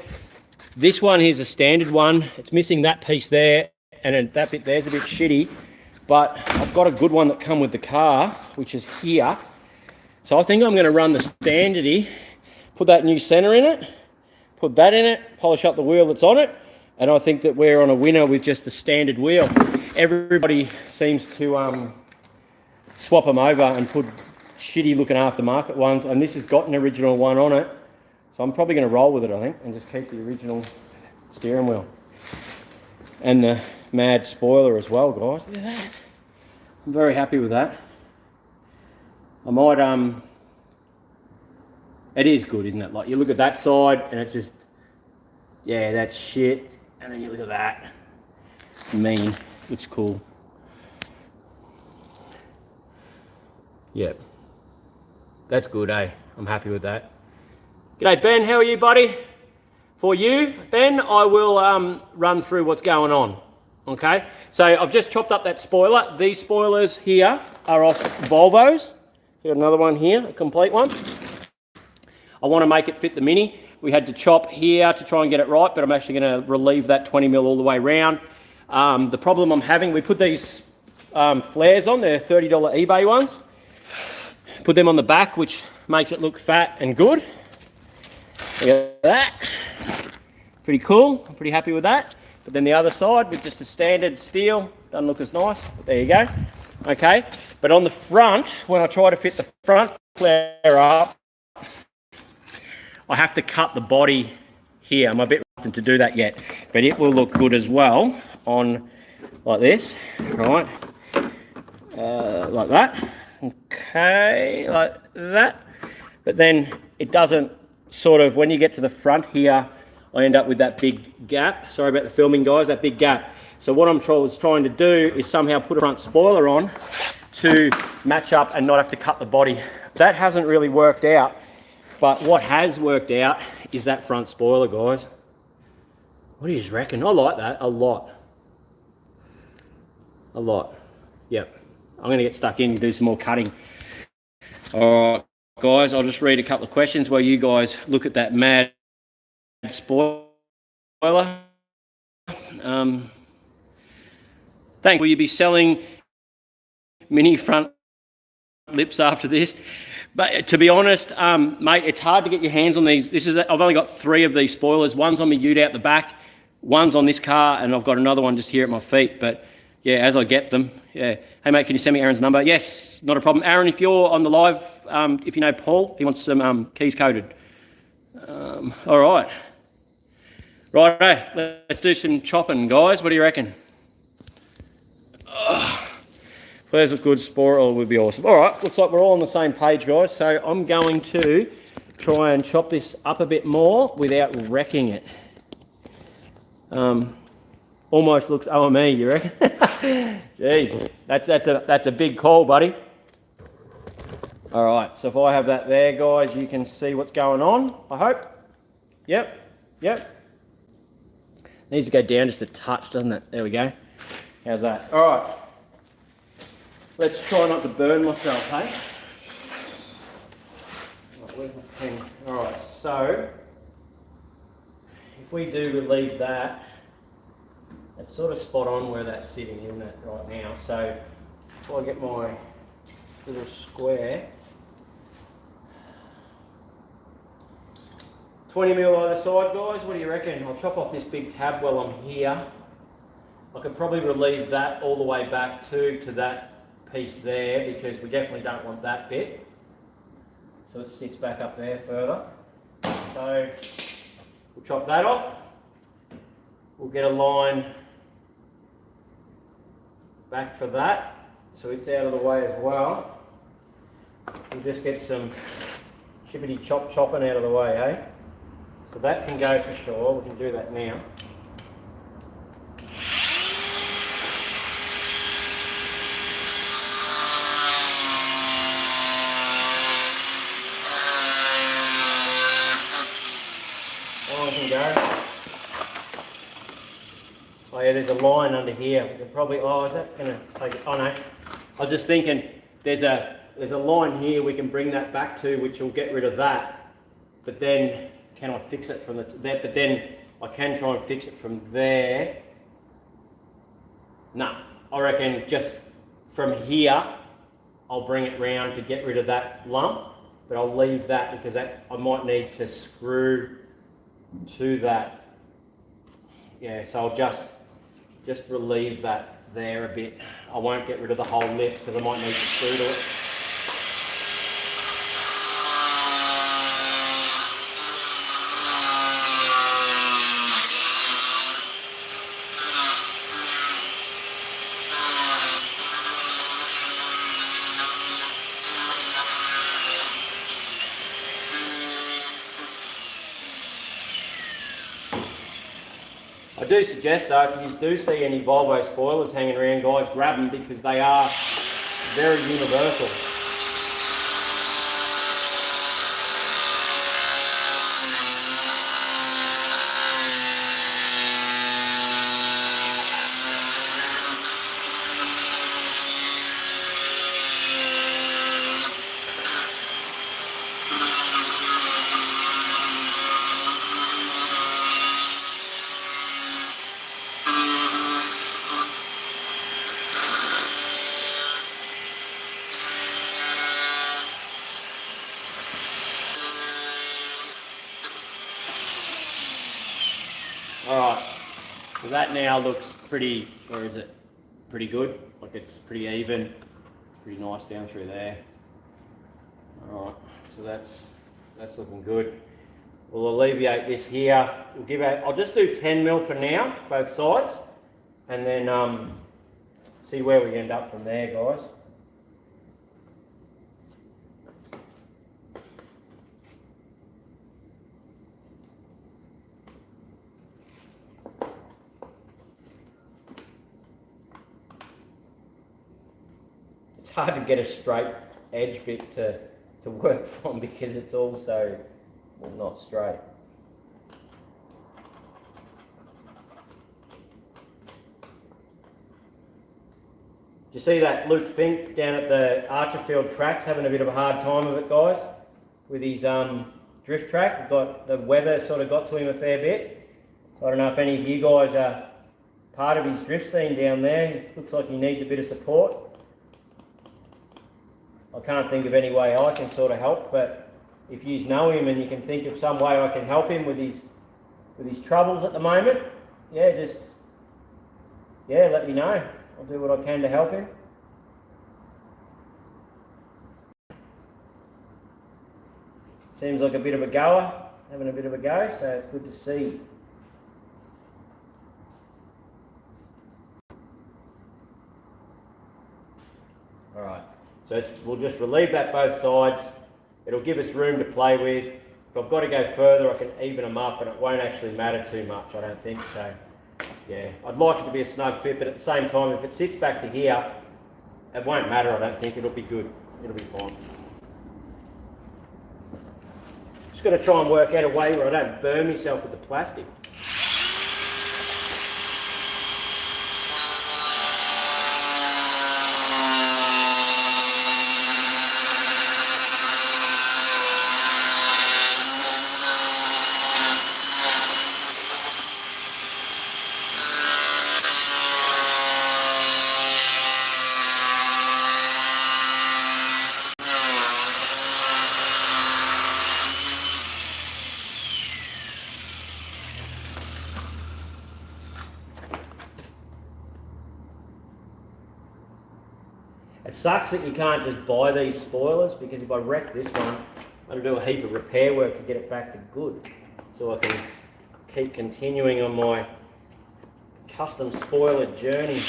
This one here's a standard one. It's missing that piece there, and then that bit there's a bit shitty, but I've got a good one that come with the car, which is here. So I think I'm going to run the standardy, put that new centre in it, put that in it, polish up the wheel that's on it, and I think that we're on a winner with just the standard wheel. Everybody seems to swap them over and put shitty looking aftermarket ones, and this has got an original one on it. So I'm probably going to roll with it, I think, and just keep the original steering wheel. And the mad spoiler as well, guys. Look at that. I'm very happy with that. I might, it is good, isn't it? Like, you look at that side and it's just, yeah, that's shit. And then you look at that. Mean. Looks cool. Yep. That's good, eh? I'm happy with that. G'day, Ben. How are you, buddy? For you, Ben, I will run through what's going on. Okay? So I've just chopped up that spoiler. These spoilers here are off Volvos. Got another one here, a complete one. I want to make it fit the Mini. We had to chop here to try and get it right, but I'm actually going to relieve that 20mm all the way around. The problem I'm having, we put these flares on, they're $30 eBay ones. Put them on the back, which makes it look fat and good. Look at that. Pretty cool. I'm pretty happy with that. But then the other side with just a standard steel, doesn't look as nice, but there you go. Okay, but on the front, when I try to fit the front flare up, I have to cut the body here. I'm a bit reluctant to do that yet, but it will look good as well on like this, right? Like that. Okay, like that. But then it doesn't sort of, when you get to the front here, I end up with that big gap. Sorry about the filming, guys, that big gap. So what I'm trying to do is somehow put a front spoiler on to match up and not have to cut the body. That hasn't really worked out, but what has worked out is that front spoiler, guys. What do you reckon? I like that a lot. A lot. Yep. I'm going to get stuck in and do some more cutting. All right, guys, I'll just read a couple of questions while you guys look at that mad spoiler. Thanks. Will you be selling Mini front lips after this? But to be honest, mate, it's hard to get your hands on these. I've only got 3 of these spoilers. One's on my ute out the back, one's on this car, and I've got another one just here at my feet. But yeah, as I get them, yeah. Hey mate, can you send me Aaron's number? Yes, not a problem. Aaron, if you're on the live, if you know Paul, he wants some keys coded. All right. Right, let's do some chopping, guys. What do you reckon? Flares look good, spoiler would be awesome. All right, looks like we're all on the same page, guys. So I'm going to try and chop this up a bit more without wrecking it. Almost looks OME, you reckon? Jeez, that's a big call, buddy. All right, so if I have that there, guys, you can see what's going on, I hope. Yep. Needs to go down just a touch, doesn't it? There we go. How's that? All right. Let's try not to burn myself, hey? Where's my pen? All right, so if we do relieve that, it's sort of spot on where that's sitting, isn't it, right now? So if I get my little square, 20mm either side, guys, what do you reckon? I'll chop off this big tab while I'm here. I could probably relieve that all the way back to that piece there, because we definitely don't want that bit. So it sits back up there further. So we'll chop that off. We'll get a line back for that, so it's out of the way as well. We'll just get some chippity chopping out of the way, eh? So that can go for sure. We can do that now. Go. Oh yeah, there's a line under here. We can probably, is that gonna take it? Oh no. I was just thinking there's a line here we can bring that back to, which will get rid of that. But then can I fix it from there? But then I can try and fix it from there. No, I reckon just from here I'll bring it round to get rid of that lump, but I'll leave that because that I might need to screw to that. Yeah, so I'll just relieve that there a bit. I won't get rid of the whole lip because I might need to screw to it. I do suggest though, if you do see any Volvo spoilers hanging around, guys, grab them because they are very universal. Alright, so that now looks pretty, or is it pretty good? Like it's pretty even, pretty nice down through there. Alright, so that's looking good. We'll alleviate this here. We'll give out, I'll just do 10 mil for now, both sides, and then see where we end up from there, guys. It's hard to get a straight edge bit to work from because it's also, well, not straight. You see that Luke Fink down at the Archerfield tracks having a bit of a hard time of it, guys, with his drift track. Got the weather sort of got to him a fair bit. I don't know if any of you guys are part of his drift scene down there. It looks like he needs a bit of support. I can't think of any way I can sort of help, but if you know him and you can think of some way I can help him with his troubles at the moment, yeah, let me know. I'll do what I can to help him. Seems like a bit of a goer, having a bit of a go, so it's good to see. Alright, so we'll just relieve that both sides. It'll give us room to play with. If I've got to go further, I can even them up and it won't actually matter too much, I don't think so. Yeah, I'd like it to be a snug fit, but at the same time, if it sits back to here, it won't matter, I don't think. It'll be good. It'll be fine. Just got to try and work out a way where I don't burn myself with the plastic. It sucks that you can't just buy these spoilers because if I wreck this one, I'll do a heap of repair work to get it back to good. So I can keep continuing on my custom spoiler journey.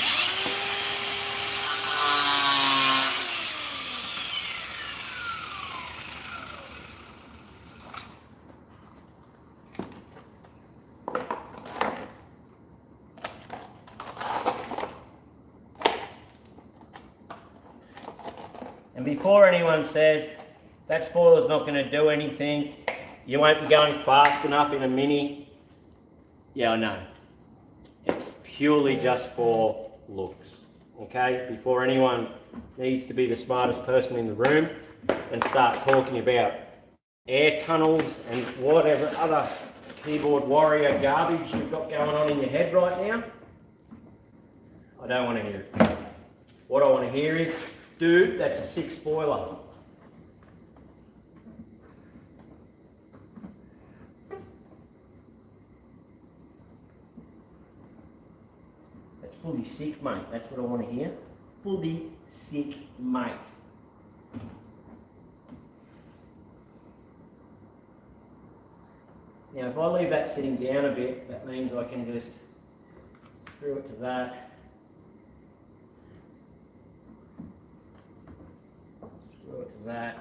And before anyone says, that spoiler's not going to do anything, you won't be going fast enough in a Mini. Yeah, I know. It's purely just for looks, okay? Before anyone needs to be the smartest person in the room and start talking about air tunnels and whatever other keyboard warrior garbage you've got going on in your head right now, I don't want to hear it. What I want to hear is, dude, that's a 6 spoiler. That's fully sick, mate. That's what I want to hear. Fully sick, mate. Now, if I leave that sitting down a bit, that means I can just screw it to that. That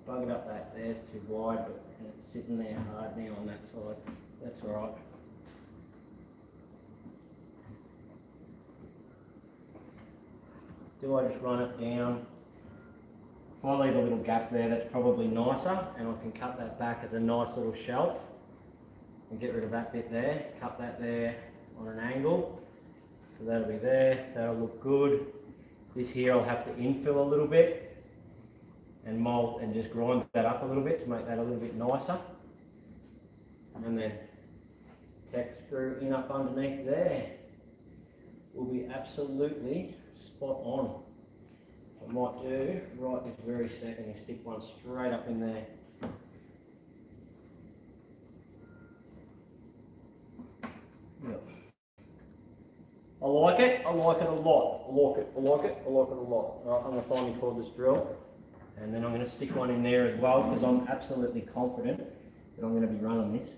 bug it up that there's too wide, but it's sitting there hard now on that side. That's all right. do I just run it down? If I leave a little gap there, that's probably nicer, and I can cut that back as a nice little shelf and get rid of that bit there. Cut that there on an angle, so that'll be there. That'll look good. This here I'll have to infill a little bit and mold and just grind that up a little bit to make that a little bit nicer, and then texture in up underneath there will be absolutely spot on. I might do right this very second is stick one straight up in there. Yep. I like it a lot. I like it a lot. Alright, I'm going to find my cordless drill, and then I'm going to stick one in there as well, because I'm absolutely confident that I'm going to be running this.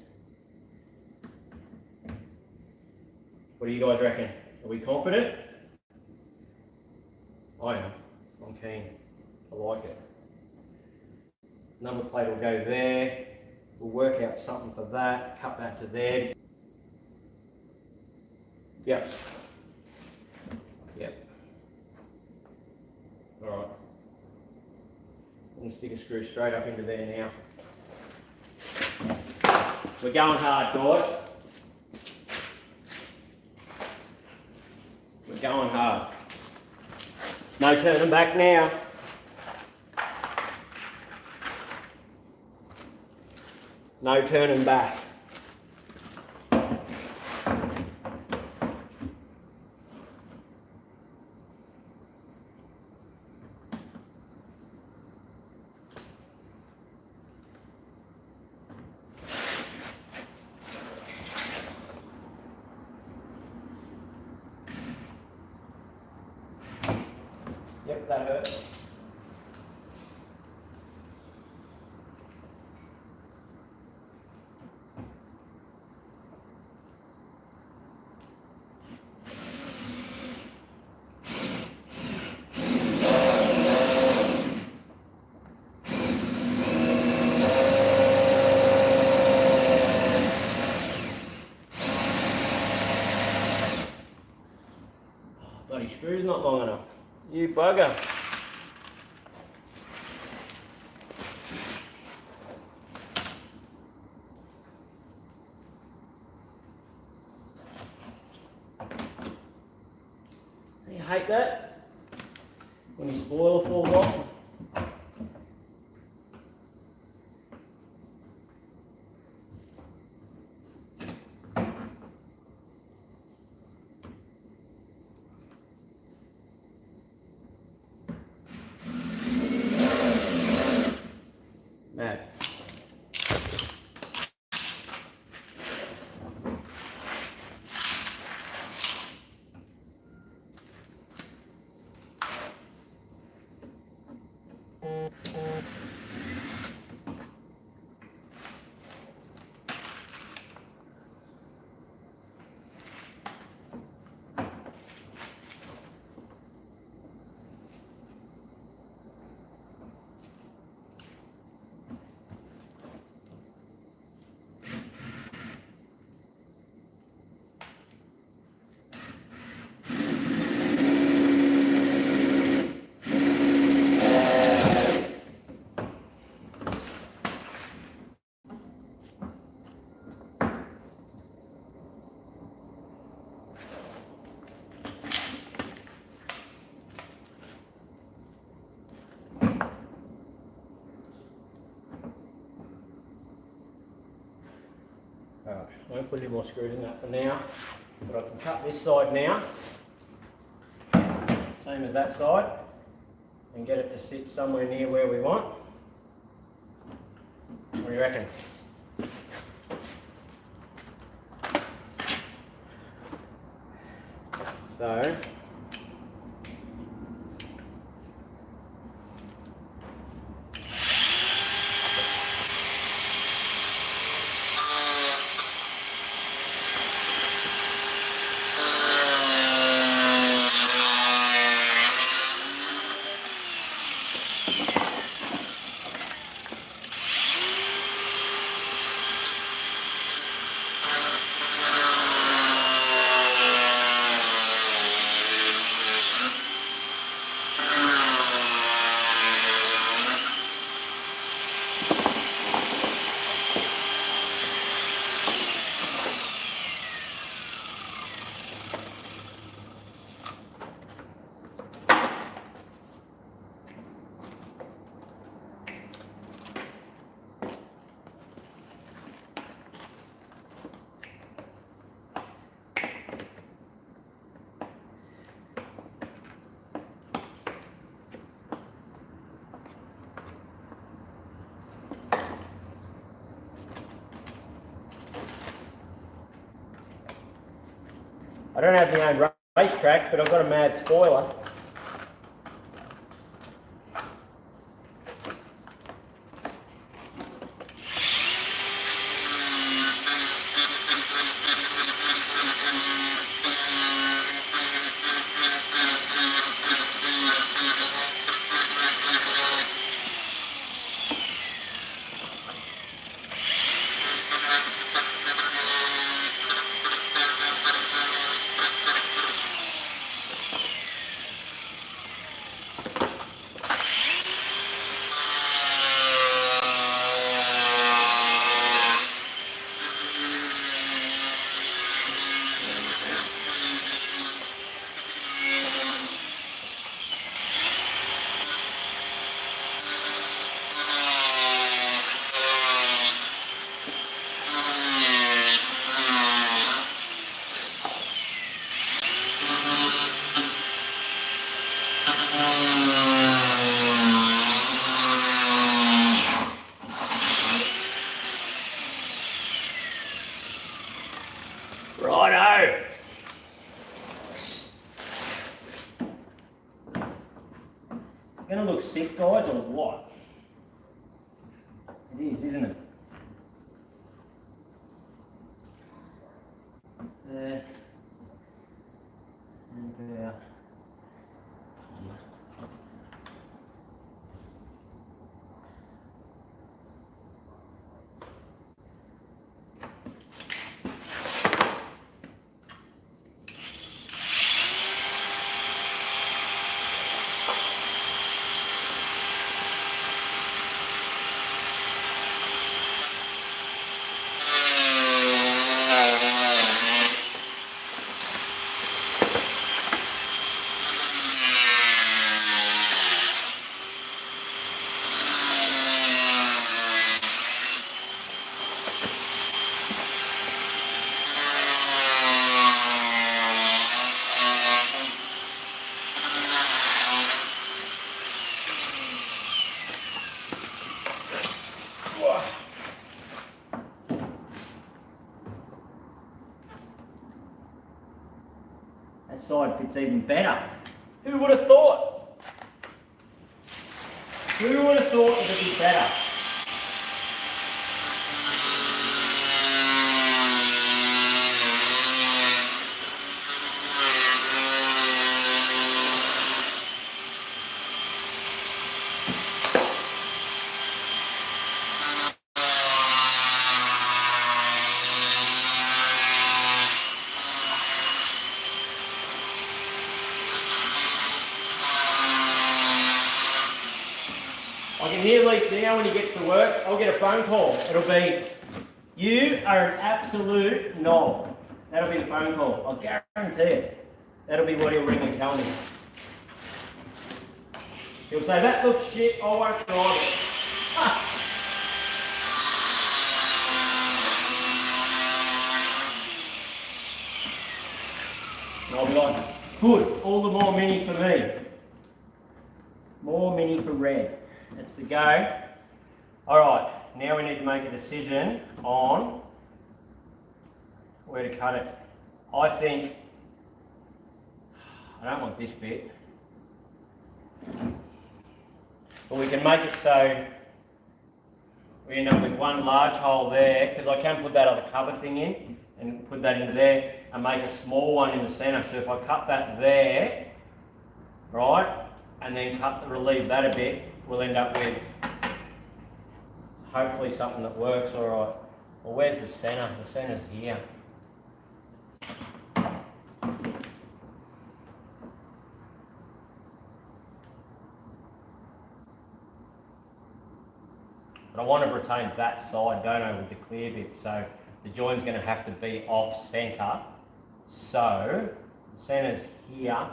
What do you guys reckon? Are we confident? I am. I'm keen. I like it. Number plate will go there. We'll work out something for that. Cut that to there. Yep. Alright. I'm going to stick a screw straight up into there now. We're going hard, guys. We're going hard. No turning back now. No turning back. Yep, that hurts. Bloody screw's not long enough. You bugger. You hate that? When your spoiler falls off? Mad. Alright, I won't put any more screws in that for now, but I can cut this side now, same as that side, and get it to sit somewhere near where we want. What do you reckon? So, I don't have my own racetrack, but I've got a mad spoiler. Righto. Gonna look sick, guys, or what? It is, isn't it? There. And there. That side fits even better. Who would have thought? Who would have thought it would be better? I can hear Leaf now when he gets to work. I'll get a phone call. It'll be, you are an absolute knob. That'll be the phone call. I'll guarantee it. That'll be what he'll ring and tell me. He'll say, that looks shit, I won't drive it. And I'll be like, good, all the more mini for me. More mini for red. That's the go. Alright, now we need to make a decision on where to cut it. I think, I don't want this bit, but we can make it so we end up with one large hole there, because I can put that other cover thing in and put that into there and make a small one in the centre. So if I cut that there, right, and then relieve that a bit, we'll end up with hopefully something that works all right. Well, where's the centre? The centre's here. But I want to retain that side, don't I, with the clear bit. So the joint's going to have to be off centre. So the centre's here.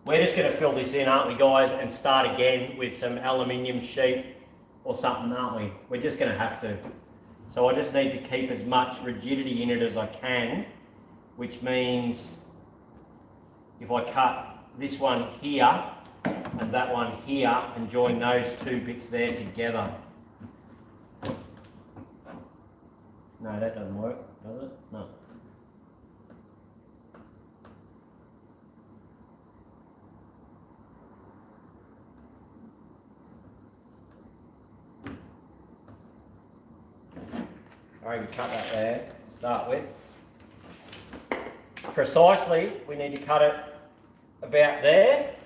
We're just going to fill this in, aren't we, guys, and start again with some aluminium sheet or something, aren't we? We're just going to have to. So I just need to keep as much rigidity in it as I can, which means if I cut this one here and that one here and join those two bits there together. No, that doesn't work, does it? No. I can cut that there to start with. Precisely, we need to cut it about there.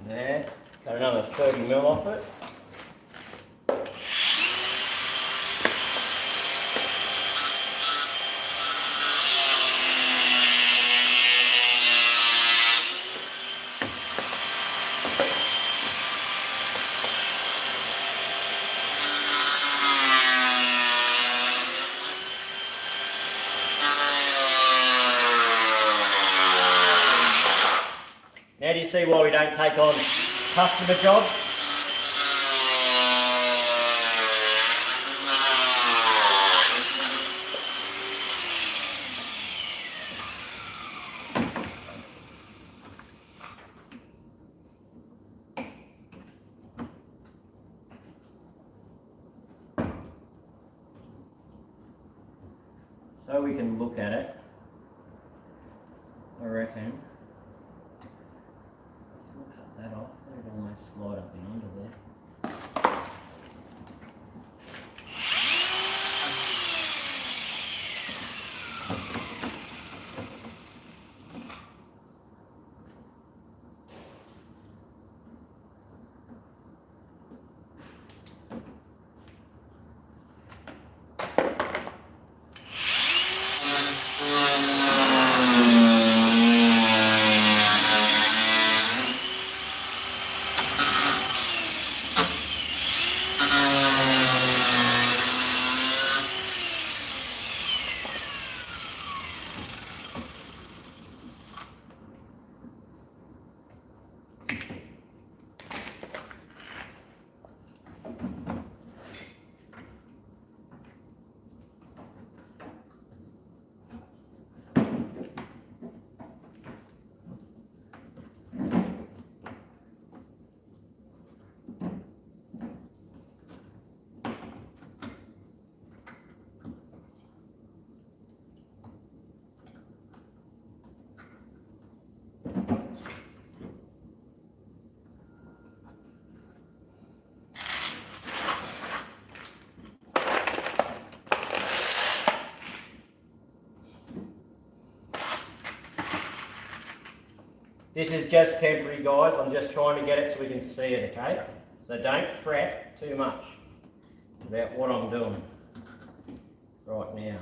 There, got another 30mm off it. Now do you see why we don't take on customer jobs? So we can look at it, I reckon. We'll cut that off, it'll almost slide up in under there. This is just temporary, guys. I'm just trying to get it so we can see it, okay? So don't fret too much about what I'm doing right now.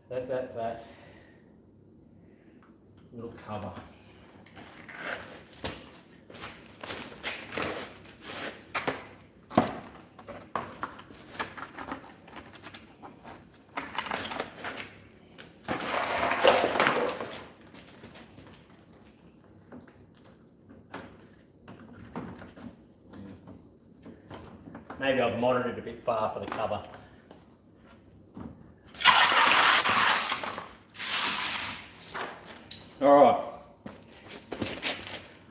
That's that little cover. maybe I've mounted it a bit far for the cover. Alright.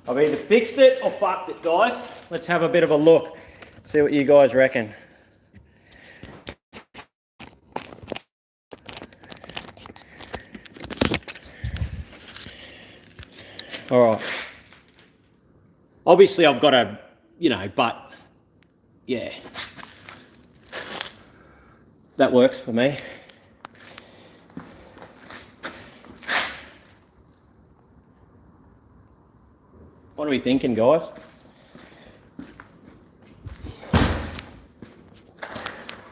I've either fixed it or fucked it, guys. Let's have a bit of a look. See what you guys reckon. Alright. Obviously I've got a, you know, but yeah. That works for me. What are we thinking, guys?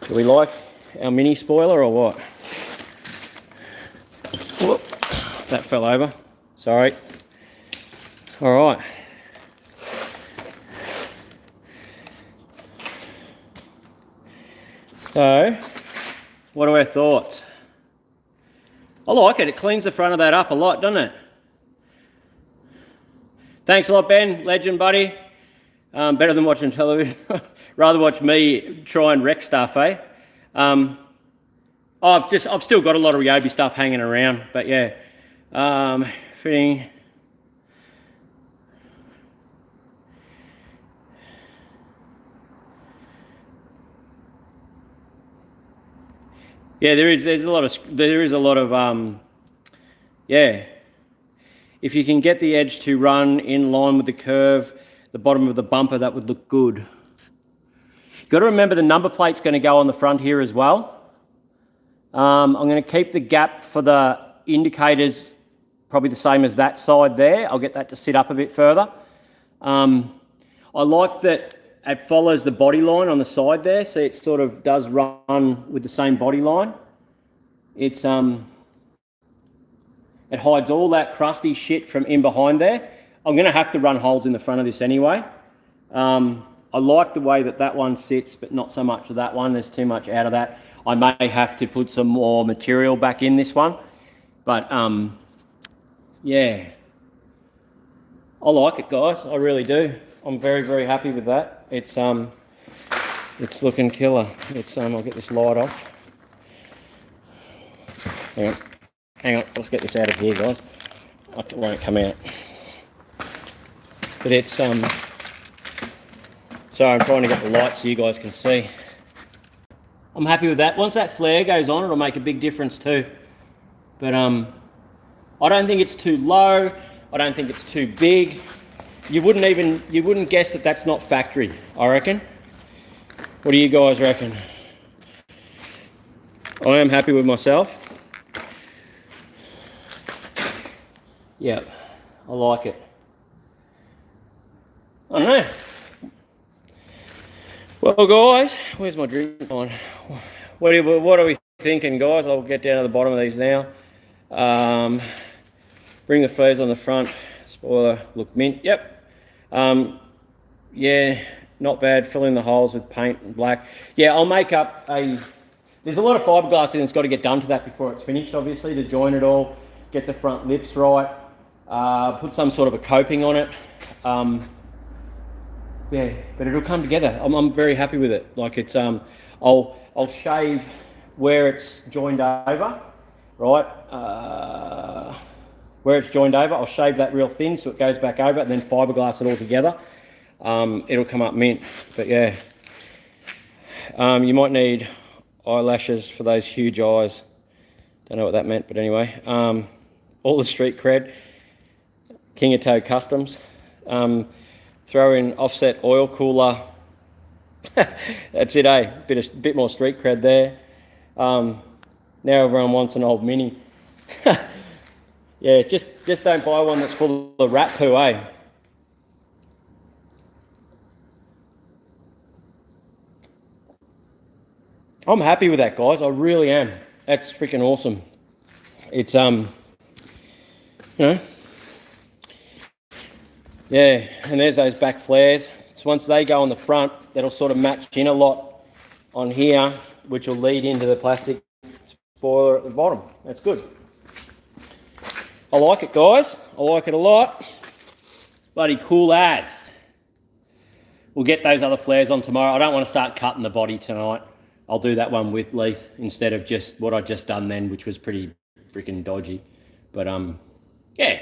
Do we like our mini spoiler or what? Whoop, that fell over. Sorry. All right. So, what are our thoughts? I like it. It cleans the front of that up a lot, doesn't it? Thanks a lot, Ben. Legend, buddy. Better than watching television. Rather watch me try and wreck stuff, eh? I've still got a lot of Ryobi stuff hanging around, but yeah. Fitting. Yeah, there is a lot of yeah. If you can get the edge to run in line with the curve, the bottom of the bumper, that would look good. You've got to remember the number plate's going to go on the front here as well. I'm going to keep the gap for the indicators probably the same as that side there. I'll get that to sit up a bit further. I like that it follows the body line on the side there, so it sort of does run with the same body line. It's it hides all that crusty shit from in behind there. I'm going to have to run holes in the front of this anyway. I like the way that one sits, but not so much of that one. There's too much out of that. I may have to put some more material back in this one. But, yeah. I like it, guys. I really do. I'm very, very happy with that. It's looking killer. I'll get this light off. Hang on, let's get this out of here, guys. It won't come out. But it's, sorry, I'm trying to get the light so you guys can see. I'm happy with that. Once that flare goes on, it'll make a big difference too. But I don't think it's too low. I don't think it's too big. You wouldn't guess that that's not factory, I reckon. What do you guys reckon? I am happy with myself. Yeah, I like it. I don't know. Well, guys, where's my drink on? What are we thinking, guys? I'll get down to the bottom of these now. Bring the flares on the front. Spoiler, look mint. Yep. Yeah, not bad. Fill in the holes with paint and black. Yeah, I'll make up a... There's a lot of fiberglass in it's got to get done to that before it's finished, obviously, to join it all, get the front lips right, put some sort of a coping on it. Yeah, but it'll come together. I'm very happy with it. Like it's, I'll shave where it's joined over, right? Where it's joined over, I'll shave that real thin so it goes back over, and then fiberglass it all together. It'll come up mint. But yeah, you might need eyelashes for those huge eyes. Don't know what that meant, but anyway. All the street cred. Kingatow Customs. Throw in offset oil cooler. That's it, eh? Bit more street cred there. Now everyone wants an old Mini. Yeah, just don't buy one that's full of rat poo, eh? I'm happy with that, guys. I really am. That's freaking awesome. It's you know. Yeah, and there's those back flares. So once they go on the front, that'll sort of match in a lot on here, which will lead into the plastic spoiler at the bottom. That's good. I like it, guys. I like it a lot. Bloody cool as. we'll get those other flares on tomorrow. I don't want to start cutting the body tonight. I'll do that one with leaf instead of just what I just done then, which was pretty freaking dodgy. But yeah,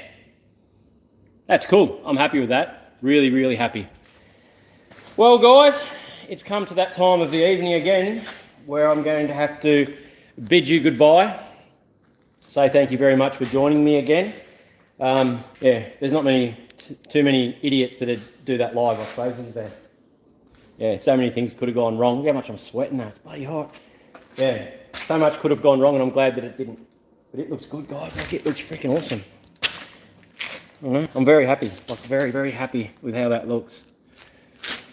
that's cool. I'm happy with that. Really, really happy. Well, guys, it's come to that time of the evening again where I'm going to have to bid you goodbye. Say thank you very much for joining me again. Yeah, there's not too many idiots that do that live, I suppose, is there? Yeah, so many things could have gone wrong. Look how much I'm sweating now. It's bloody hot. Yeah, so much could have gone wrong, and I'm glad that it didn't. But it looks good, guys. Like, it looks freaking awesome. I'm very happy. Like, very, very happy with how that looks.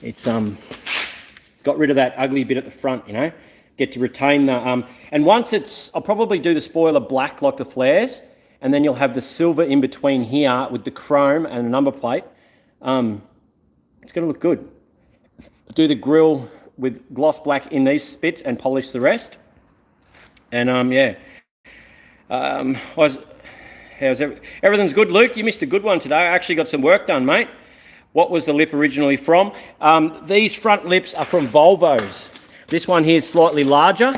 It's got rid of that ugly bit at the front, you know. Get to retain the and once I'll probably do the spoiler black like the flares, and then you'll have the silver in between here with the chrome and the number plate. It's going to look good. Do the grille with gloss black in these bits and polish the rest. And yeah, everything's good, Luke? You missed a good one today. I actually got some work done, mate. What was the lip originally from? These front lips are from Volvos. This one here is slightly larger.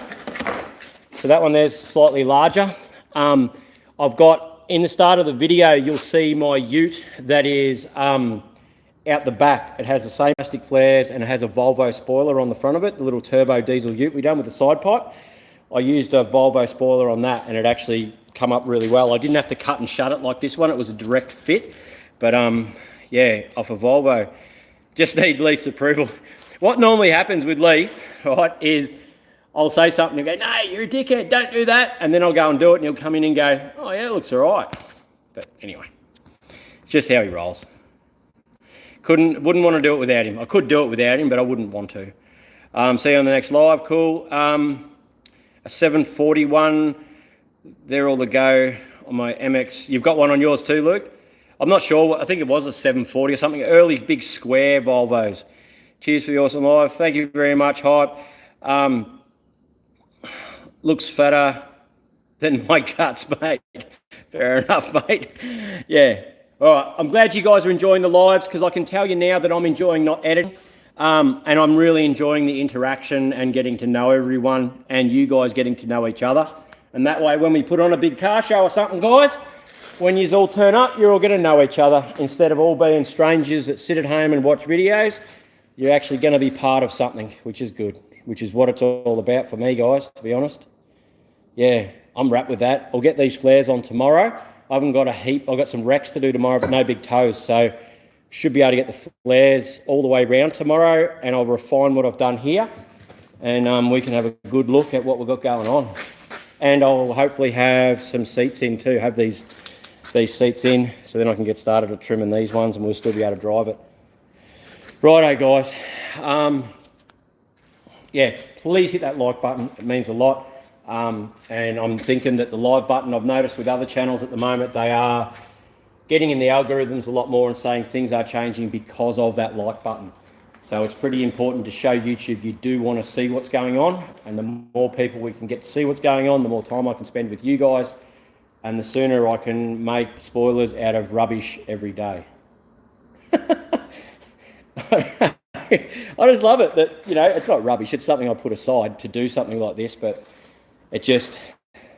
So that one there's slightly larger. I've got, in the start of the video, you'll see my ute that is out the back. It has the same plastic flares and it has a Volvo spoiler on the front of it, the little turbo diesel ute we done with the side pipe. I used a Volvo spoiler on that and it actually come up really well. I didn't have to cut and shut it like this one. It was a direct fit. But yeah, off a Volvo. Just need Leaf's approval. What normally happens with Leaf, right, is I'll say something and go, no, you're a dickhead, don't do that. And then I'll go and do it and he'll come in and go, oh yeah, it looks all right. But anyway, it's just how he rolls. Wouldn't want to do it without him. I could do it without him, but I wouldn't want to. See you on the next live. Cool. A 741. They're all the go on my MX. You've got one on yours too, Luke? I'm not sure. I think it was a 740 or something. Early big square Volvos. Cheers for the awesome live. Thank you very much, Hype. Looks fatter than my guts, mate. Fair enough, mate. Yeah. All right, I'm glad you guys are enjoying the lives because I can tell you now that I'm enjoying not editing and I'm really enjoying the interaction and getting to know everyone and you guys getting to know each other. And that way, when we put on a big car show or something, guys, when you all turn up, you're all going to know each other. Instead of all being strangers that sit at home and watch videos, you're actually going to be part of something, which is good, which is what it's all about for me, guys, to be honest. Yeah, I'm wrapped with that. I'll get these flares on tomorrow. I haven't got a heap. I've got some wrecks to do tomorrow, but no big toes. So should be able to get the flares all the way around tomorrow, and I'll refine what I've done here, and we can have a good look at what we've got going on. And I'll hopefully have some seats in too, have these seats in, so then I can get started at trimming these ones, and we'll still be able to drive it. Righto, guys. Yeah, please hit that like button. It means a lot. And I'm thinking that the live button, I've noticed with other channels at the moment, they are getting in the algorithms a lot more and saying things are changing because of that like button. So it's pretty important to show YouTube you do want to see what's going on, and the more people we can get to see what's going on, the more time I can spend with you guys, and the sooner I can make spoilers out of rubbish every day. I just love it that, you know, it's not rubbish, it's something I put aside to do something like this, but it just,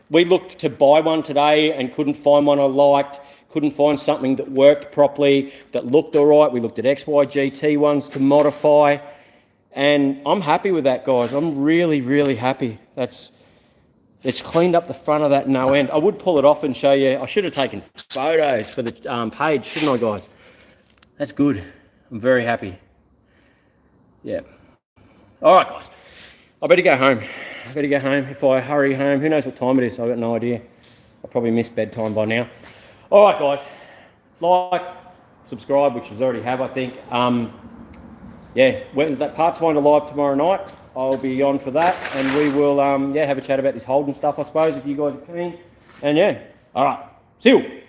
we looked to buy one today and couldn't find one I liked, couldn't find something that worked properly, that looked all right. We looked at XYGT ones to modify, and I'm happy with that, guys. I'm really, really happy. It's cleaned up the front of that no end. I would pull it off and show you. I should have taken photos for the page, shouldn't I, guys? That's good. I'm very happy. Yeah. All right, guys. I better go home. If I hurry home, who knows what time it is? I've got no idea. I'll probably miss bedtime by now. All right, guys. Like, subscribe, which you already have, I think. Yeah, when's that Parts Finder live tomorrow night? I'll be on for that, and we will yeah, have a chat about this Holden stuff, I suppose, if you guys are keen. And yeah, all right. See you.